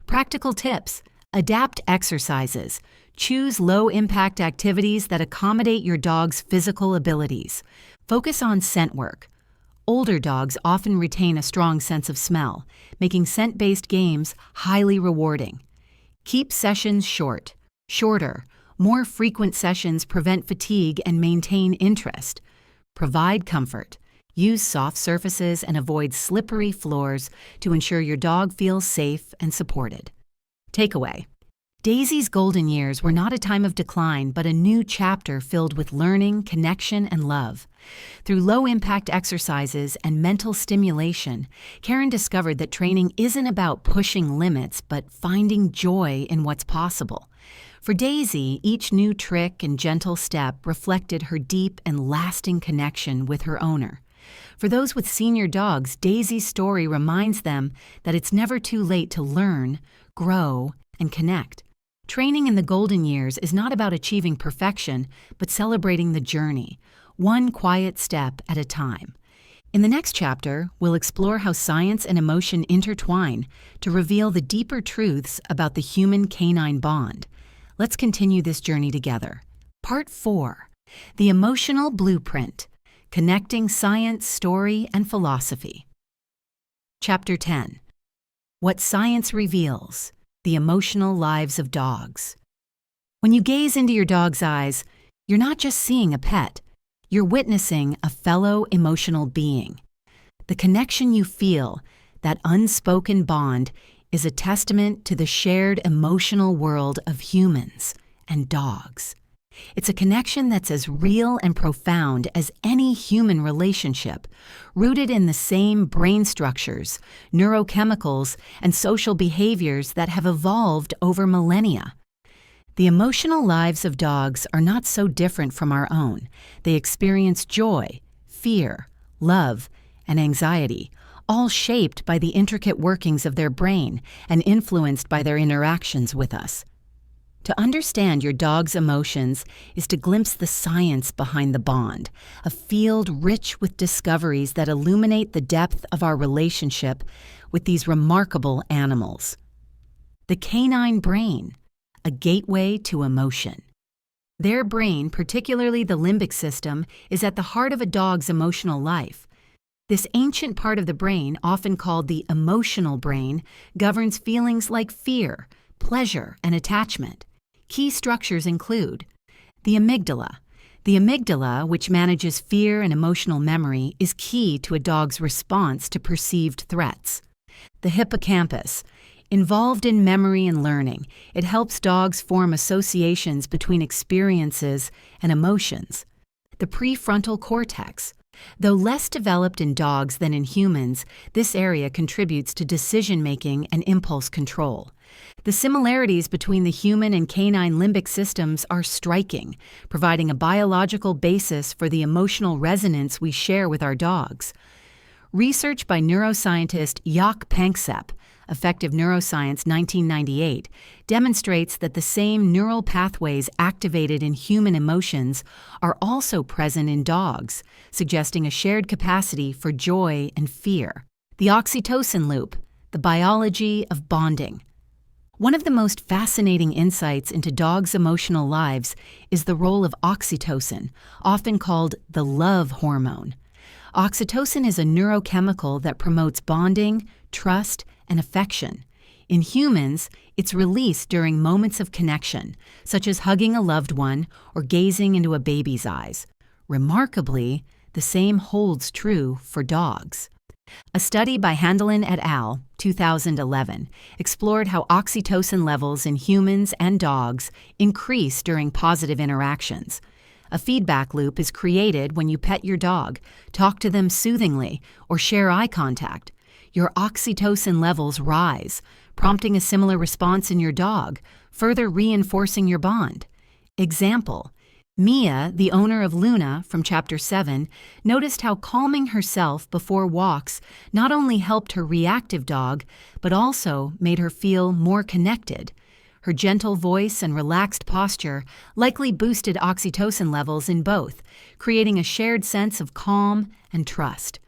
Practical tips. Adapt exercises. Choose low-impact activities that accommodate your dog's physical abilities. Focus on scent work. Older dogs often retain a strong sense of smell, making scent-based games highly rewarding. Keep sessions shorter. More frequent sessions prevent fatigue and maintain interest. Provide comfort. Use soft surfaces and avoid slippery floors to ensure your dog feels safe and supported. Takeaway. Daisy's golden years were not a time of decline, but a new chapter filled with learning, connection, and love. Through low-impact exercises and mental stimulation, Karen discovered that training isn't about pushing limits, but finding joy in what's possible. For Daisy, each new trick and gentle step reflected her deep and lasting connection with her owner. For those with senior dogs, Daisy's story reminds them that it's never too late to learn, grow, and connect. Training in the golden years is not about achieving perfection, but celebrating the journey, one quiet step at a time. In the next chapter, we'll explore how science and emotion intertwine to reveal the deeper truths about the human-canine bond. Let's continue this journey together. Part 4. The Emotional Blueprint. Connecting Science, Story, and Philosophy. Chapter 10. What Science Reveals. The Emotional Lives of Dogs. When you gaze into your dog's eyes, you're not just seeing a pet. You're witnessing a fellow emotional being. The connection you feel, that unspoken bond, is a testament to the shared emotional world of humans and dogs. It's a connection that's as real and profound as any human relationship, rooted in the same brain structures, neurochemicals, and social behaviors that have evolved over millennia. The emotional lives of dogs are not so different from our own. They experience joy, fear, love, and anxiety, all shaped by the intricate workings of their brain and influenced by their interactions with us. To understand your dog's emotions is to glimpse the science behind the bond, a field rich with discoveries that illuminate the depth of our relationship with these remarkable animals. The canine brain, a gateway to emotion. Their brain, particularly the limbic system, is at the heart of a dog's emotional life. This ancient part of the brain, often called the emotional brain, governs feelings like fear, pleasure, and attachment. Key structures include the amygdala. The amygdala, which manages fear and emotional memory, is key to a dog's response to perceived threats. The hippocampus. Involved in memory and learning, it helps dogs form associations between experiences and emotions. The prefrontal cortex. Though less developed in dogs than in humans, this area contributes to decision-making and impulse control. The similarities between the human and canine limbic systems are striking, providing a biological basis for the emotional resonance we share with our dogs. Research by neuroscientist Jaak Panksepp, Effective Neuroscience 1998, demonstrates that the same neural pathways activated in human emotions are also present in dogs, suggesting a shared capacity for joy and fear. The oxytocin loop, the biology of bonding. One of the most fascinating insights into dogs' emotional lives is the role of oxytocin, often called the love hormone. Oxytocin is a neurochemical that promotes bonding, trust, and affection. In humans, it's released during moments of connection, such as hugging a loved one or gazing into a baby's eyes. Remarkably, the same holds true for dogs. A study by Handelin et al., 2011, explored how oxytocin levels in humans and dogs increase during positive interactions. A feedback loop is created when you pet your dog, talk to them soothingly, or share eye contact. Your oxytocin levels rise, prompting a similar response in your dog, further reinforcing your bond. Example: Mia, the owner of Luna from Chapter 7, noticed how calming herself before walks not only helped her reactive dog, but also made her feel more connected. Her gentle voice and relaxed posture likely boosted oxytocin levels in both, creating a shared sense of calm and trust.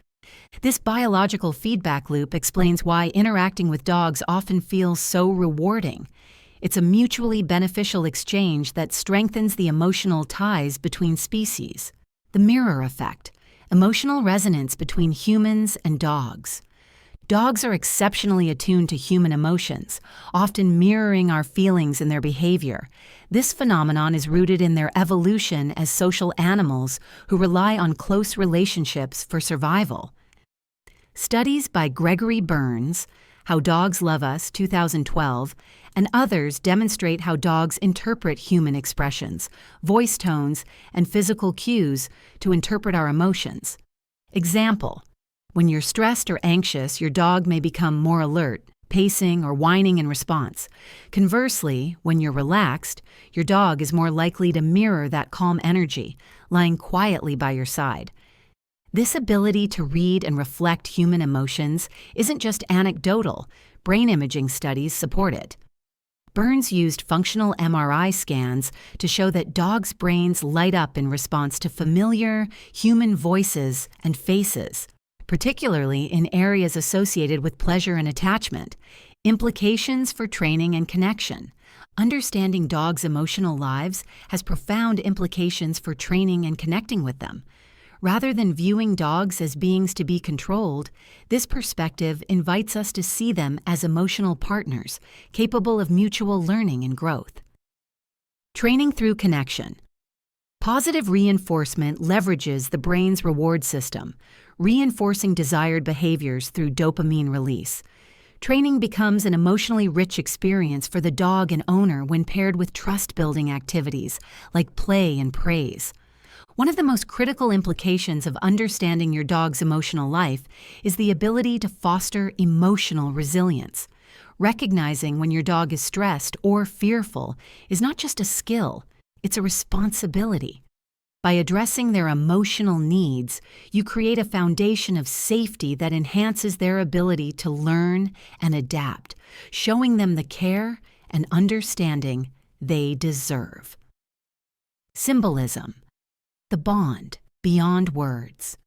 This biological feedback loop explains why interacting with dogs often feels so rewarding. It's a mutually beneficial exchange that strengthens the emotional ties between species. The mirror effect, emotional resonance between humans and dogs. Dogs are exceptionally attuned to human emotions, often mirroring our feelings in their behavior. This phenomenon is rooted in their evolution as social animals who rely on close relationships for survival. Studies by Gregory Burns, How Dogs Love Us, 2012, and others demonstrate how dogs interpret human expressions, voice tones, and physical cues to interpret our emotions. Example: when you're stressed or anxious, your dog may become more alert, pacing or whining in response. Conversely, when you're relaxed, your dog is more likely to mirror that calm energy, lying quietly by your side. This ability to read and reflect human emotions isn't just anecdotal. Brain imaging studies support it. Burns used functional MRI scans to show that dogs' brains light up in response to familiar human voices and faces, particularly in areas associated with pleasure and attachment. Implications for training and connection. Understanding dogs' emotional lives has profound implications for training and connecting with them. Rather than viewing dogs as beings to be controlled, this perspective invites us to see them as emotional partners, capable of mutual learning and growth. Training through connection. Positive reinforcement leverages the brain's reward system, reinforcing desired behaviors through dopamine release. Training becomes an emotionally rich experience for the dog and owner when paired with trust-building activities like play and praise. One of the most critical implications of understanding your dog's emotional life is the ability to foster emotional resilience. Recognizing when your dog is stressed or fearful is not just a skill, it's a responsibility. By addressing their emotional needs, you create a foundation of safety that enhances their ability to learn and adapt, showing them the care and understanding they deserve. Symbolism. The bond beyond words.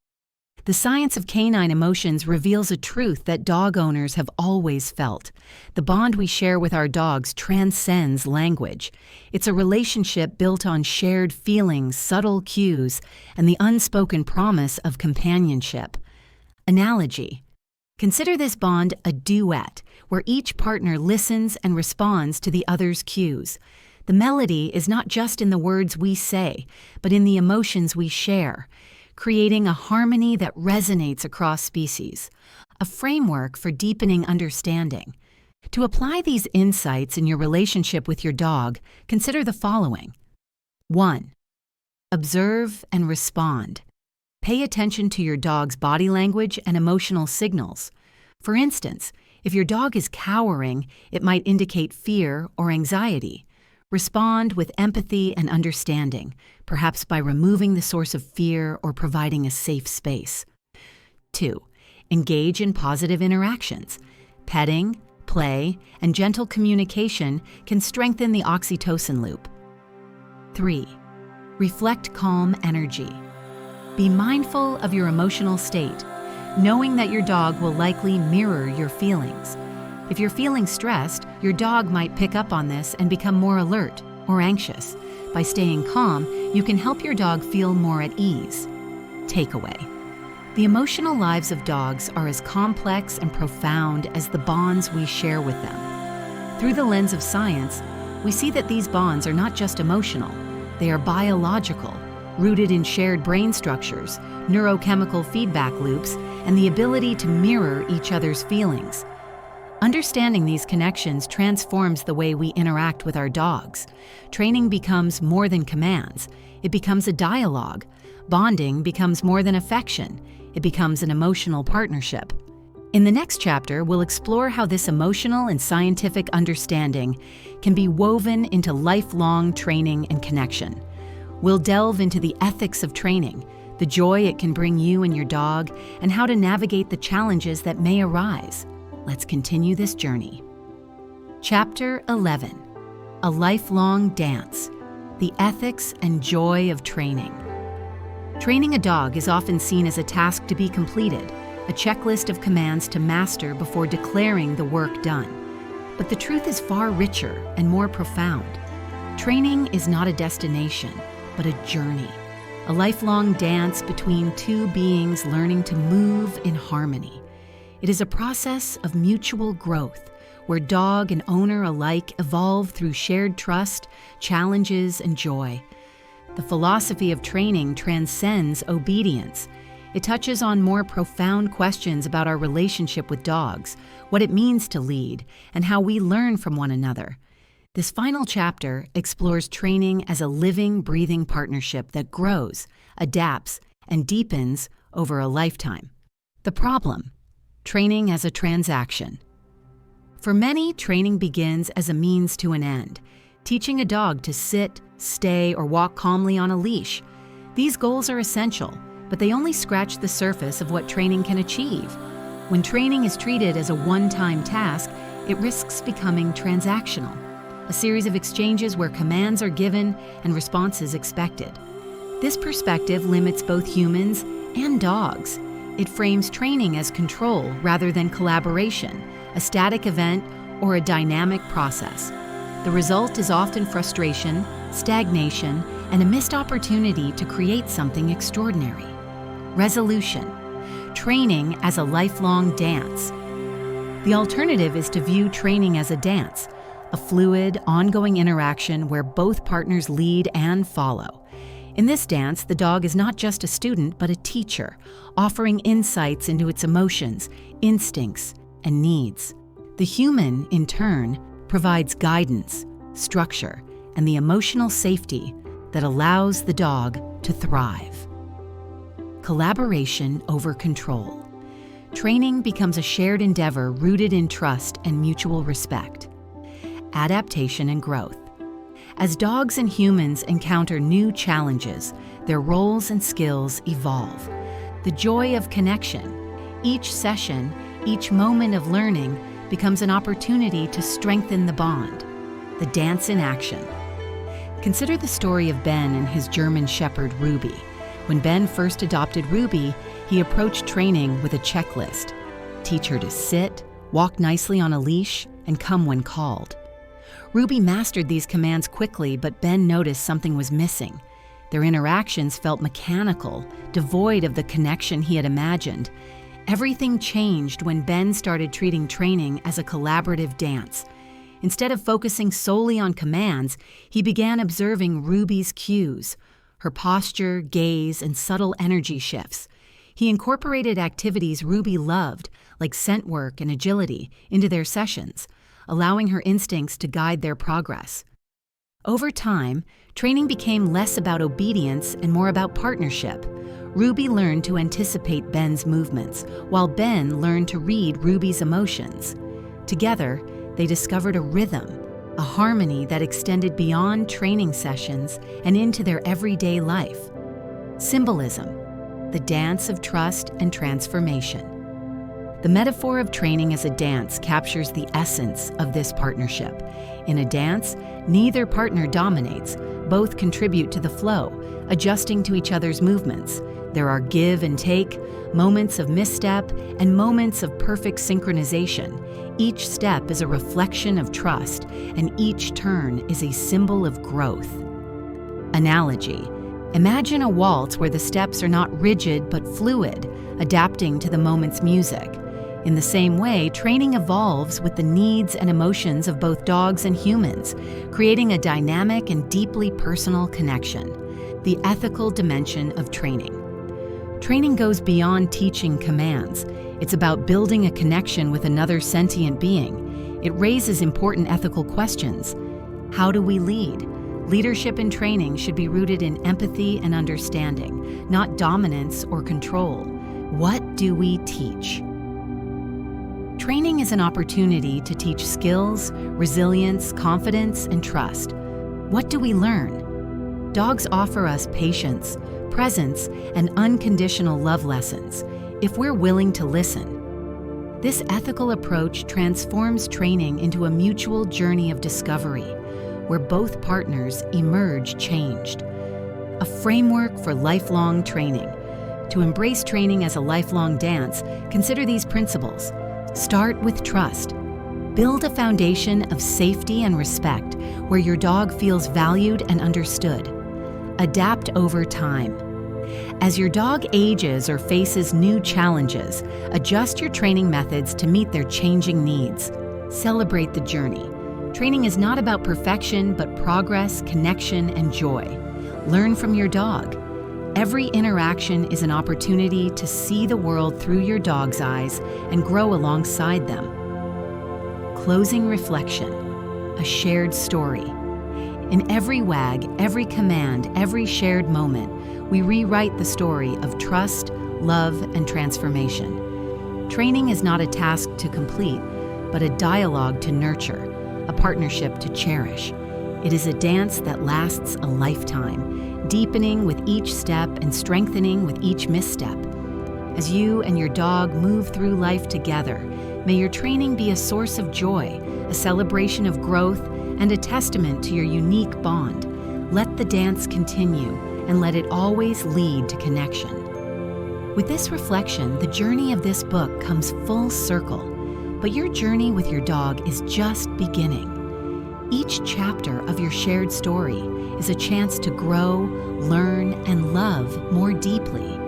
The science of canine emotions reveals a truth that dog owners have always felt. The bond we share with our dogs transcends language. It's a relationship built on shared feelings, subtle cues, and the unspoken promise of companionship. Analogy. Consider this bond a duet, where each partner listens and responds to the other's cues. The melody is not just in the words we say, but in the emotions we share, creating a harmony that resonates across species. A framework for deepening understanding. To apply these insights in your relationship with your dog, consider the following. 1. Observe and respond. Pay attention to your dog's body language and emotional signals. For instance, if your dog is cowering, it might indicate fear or anxiety. Respond with empathy and understanding, perhaps by removing the source of fear or providing a safe space. 2. Engage in positive interactions. Petting, play, and gentle communication can strengthen the oxytocin loop. 3. Reflect calm energy. Be mindful of your emotional state, knowing that your dog will likely mirror your feelings. If you're feeling stressed, your dog might pick up on this and become more alert or anxious. By staying calm, you can help your dog feel more at ease. Takeaway. The emotional lives of dogs are as complex and profound as the bonds we share with them. Through the lens of science, we see that these bonds are not just emotional, they are biological, rooted in shared brain structures, neurochemical feedback loops, and the ability to mirror each other's feelings. Understanding these connections transforms the way we interact with our dogs. Training becomes more than commands. It becomes a dialogue. Bonding becomes more than affection. It becomes an emotional partnership. In the next chapter, we'll explore how this emotional and scientific understanding can be woven into lifelong training and connection. We'll delve into the ethics of training, the joy it can bring you and your dog, and how to navigate the challenges that may arise. Let's continue this journey. Chapter 11. A Lifelong Dance. The Ethics and Joy of Training. Training a dog is often seen as a task to be completed, a checklist of commands to master before declaring the work done. But the truth is far richer and more profound. Training is not a destination, but a journey, a lifelong dance between two beings learning to move in harmony. It is a process of mutual growth, where dog and owner alike evolve through shared trust, challenges, and joy. The philosophy of training transcends obedience. It touches on more profound questions about our relationship with dogs, what it means to lead, and how we learn from one another. This final chapter explores training as a living, breathing partnership that grows, adapts, and deepens over a lifetime. The problem: training as a transaction. For many, training begins as a means to an end, teaching a dog to sit, stay, or walk calmly on a leash. These goals are essential, but they only scratch the surface of what training can achieve. When training is treated as a one-time task, it risks becoming transactional, a series of exchanges where commands are given and responses expected. This perspective limits both humans and dogs. It frames training as control rather than collaboration, a static event, or a dynamic process. The result is often frustration, stagnation, and a missed opportunity to create something extraordinary. Resolution: training as a lifelong dance. The alternative is to view training as a dance, a fluid, ongoing interaction where both partners lead and follow. In this dance, the dog is not just a student, but a teacher, offering insights into its emotions, instincts, and needs. The human, in turn, provides guidance, structure, and the emotional safety that allows the dog to thrive. Collaboration over control. Training becomes a shared endeavor rooted in trust and mutual respect. Adaptation and growth. As dogs and humans encounter new challenges, their roles and skills evolve. The joy of connection. Each session, each moment of learning becomes an opportunity to strengthen the bond. The dance in action. Consider the story of Ben and his German Shepherd, Ruby. When Ben first adopted Ruby, he approached training with a checklist. Teach her to sit, walk nicely on a leash, and come when called. Ruby mastered these commands quickly, but Ben noticed something was missing. Their interactions felt mechanical, devoid of the connection he had imagined. Everything changed when Ben started treating training as a collaborative dance. Instead of focusing solely on commands, he began observing Ruby's cues, her posture, gaze, and subtle energy shifts. He incorporated activities Ruby loved, like scent work and agility, into their sessions. allowing her instincts to guide their progress. Over time, training became less about obedience and more about partnership. Ruby learned to anticipate Ben's movements, while Ben learned to read Ruby's emotions. Together, they discovered a rhythm, a harmony that extended beyond training sessions and into their everyday life. Symbolism, the dance of trust and transformation. The metaphor of training as a dance captures the essence of this partnership. In a dance, neither partner dominates, both contribute to the flow, adjusting to each other's movements. There are give and take, moments of misstep, and moments of perfect synchronization. Each step is a reflection of trust, and each turn is a symbol of growth. Analogy: imagine a waltz where the steps are not rigid but fluid, adapting to the moment's music. In the same way, training evolves with the needs and emotions of both dogs and humans, creating a dynamic and deeply personal connection. The ethical dimension of training. Training goes beyond teaching commands. It's about building a connection with another sentient being. It raises important ethical questions. How do we lead? Leadership in training should be rooted in empathy and understanding, not dominance or control. What do we teach? Training is an opportunity to teach skills, resilience, confidence, and trust. What do we learn? Dogs offer us patience, presence, and unconditional love lessons, if we're willing to listen. This ethical approach transforms training into a mutual journey of discovery, where both partners emerge changed. A framework for lifelong training. To embrace training as a lifelong dance, consider these principles. Start with trust. Build a foundation of safety and respect where your dog feels valued and understood. Adapt over time. As your dog ages or faces new challenges, adjust your training methods to meet their changing needs. Celebrate the journey. Training is not about perfection, but progress, connection, and joy. Learn from your dog. Every interaction is an opportunity to see the world through your dog's eyes and grow alongside them. Closing reflection. A shared story. In every wag, every command, every shared moment, we rewrite the story of trust, love, and transformation. Training is not a task to complete, but a dialogue to nurture, a partnership to cherish. It is a dance that lasts a lifetime, deepening with each step and strengthening with each misstep. As you and your dog move through life together, may your training be a source of joy, a celebration of growth, and a testament to your unique bond. Let the dance continue, and let it always lead to connection. With this reflection, the journey of this book comes full circle, but your journey with your dog is just beginning. Each chapter of your shared story is a chance to grow, learn, and love more deeply.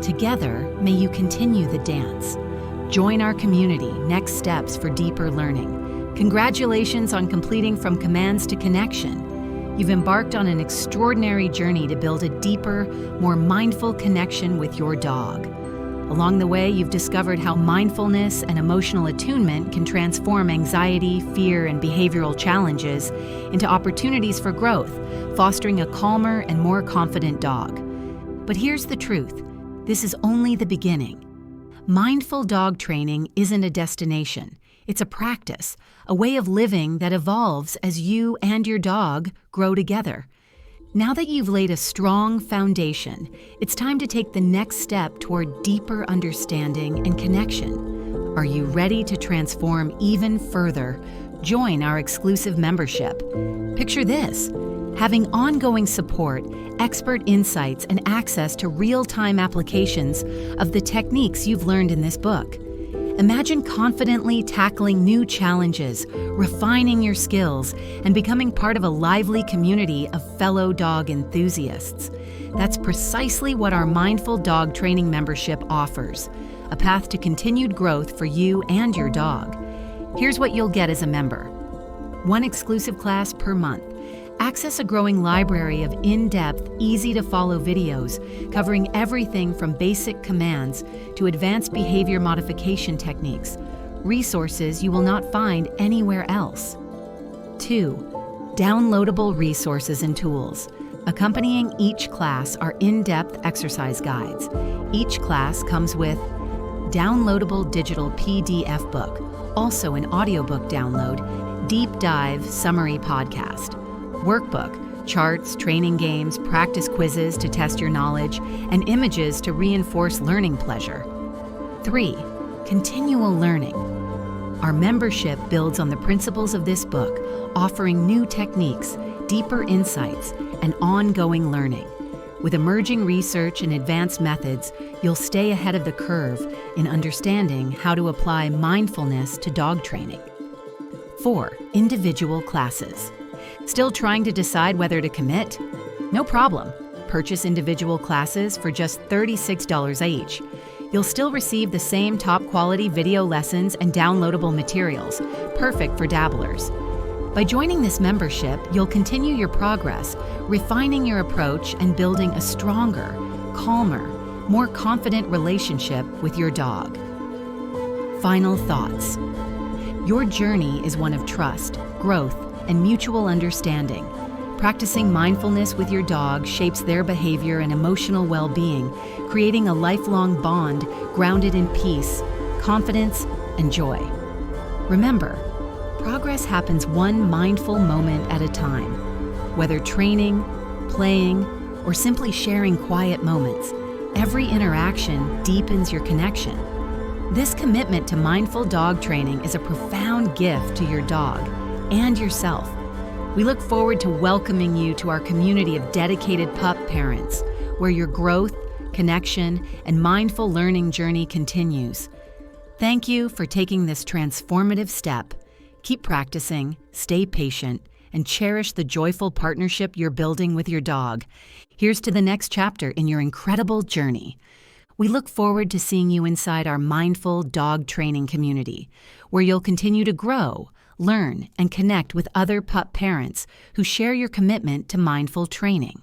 Together, may you continue the dance. Join our community, Next Steps for Deeper Learning. Congratulations on completing From Commands to Connection. You've embarked on an extraordinary journey to build a deeper, more mindful connection with your dog. Along the way, you've discovered how mindfulness and emotional attunement can transform anxiety, fear, and behavioral challenges into opportunities for growth, fostering a calmer and more confident dog. But here's the truth. This is only the beginning. Mindful dog training isn't a destination. It's a practice, a way of living that evolves as you and your dog grow together. Now that you've laid a strong foundation, it's time to take the next step toward deeper understanding and connection. Are you ready to transform even further? Join our exclusive membership. Picture this: having ongoing support, expert insights, and access to real-time applications of the techniques you've learned in this book. Imagine confidently tackling new challenges, refining your skills, and becoming part of a lively community of fellow dog enthusiasts. That's precisely what our Mindful Dog Training membership offers, a path to continued growth for you and your dog. Here's what you'll get as a member. 1 exclusive class per month. Access a growing library of in-depth, easy-to-follow videos covering everything from basic commands to advanced behavior modification techniques. resources you will not find anywhere else. 2. Downloadable resources and tools. Accompanying each class are in-depth exercise guides. Each class comes with downloadable digital PDF book, also an audiobook download, deep dive summary podcast, workbook, charts, training games, practice quizzes to test your knowledge, and images to reinforce learning pleasure. 3. Continual learning. Our membership builds on the principles of this book, offering new techniques, deeper insights, and ongoing learning. With emerging research and advanced methods, you'll stay ahead of the curve in understanding how to apply mindfulness to dog training. 4. Individual classes. Still trying to decide whether to commit? No problem. Purchase individual classes for just $36 each. You'll still receive the same top-quality video lessons and downloadable materials, perfect for dabblers. By joining this membership, you'll continue your progress, refining your approach and building a stronger, calmer, more confident relationship with your dog. Final thoughts. Your journey is one of trust, growth, and mutual understanding. Practicing mindfulness with your dog shapes their behavior and emotional well-being, creating a lifelong bond grounded in peace, confidence, and joy. Remember, progress happens one mindful moment at a time. Whether training, playing, or simply sharing quiet moments, every interaction deepens your connection. This commitment to mindful dog training is a profound gift to your dog and yourself. We look forward to welcoming you to our community of dedicated pup parents, where your growth, connection, and mindful learning journey continues. Thank you for taking this transformative step. Keep practicing, stay patient, and cherish the joyful partnership you're building with your dog. Here's to the next chapter in your incredible journey. We look forward to seeing you inside our mindful dog training community, where you'll continue to grow, learn, and connect with other pup parents who share your commitment to mindful training.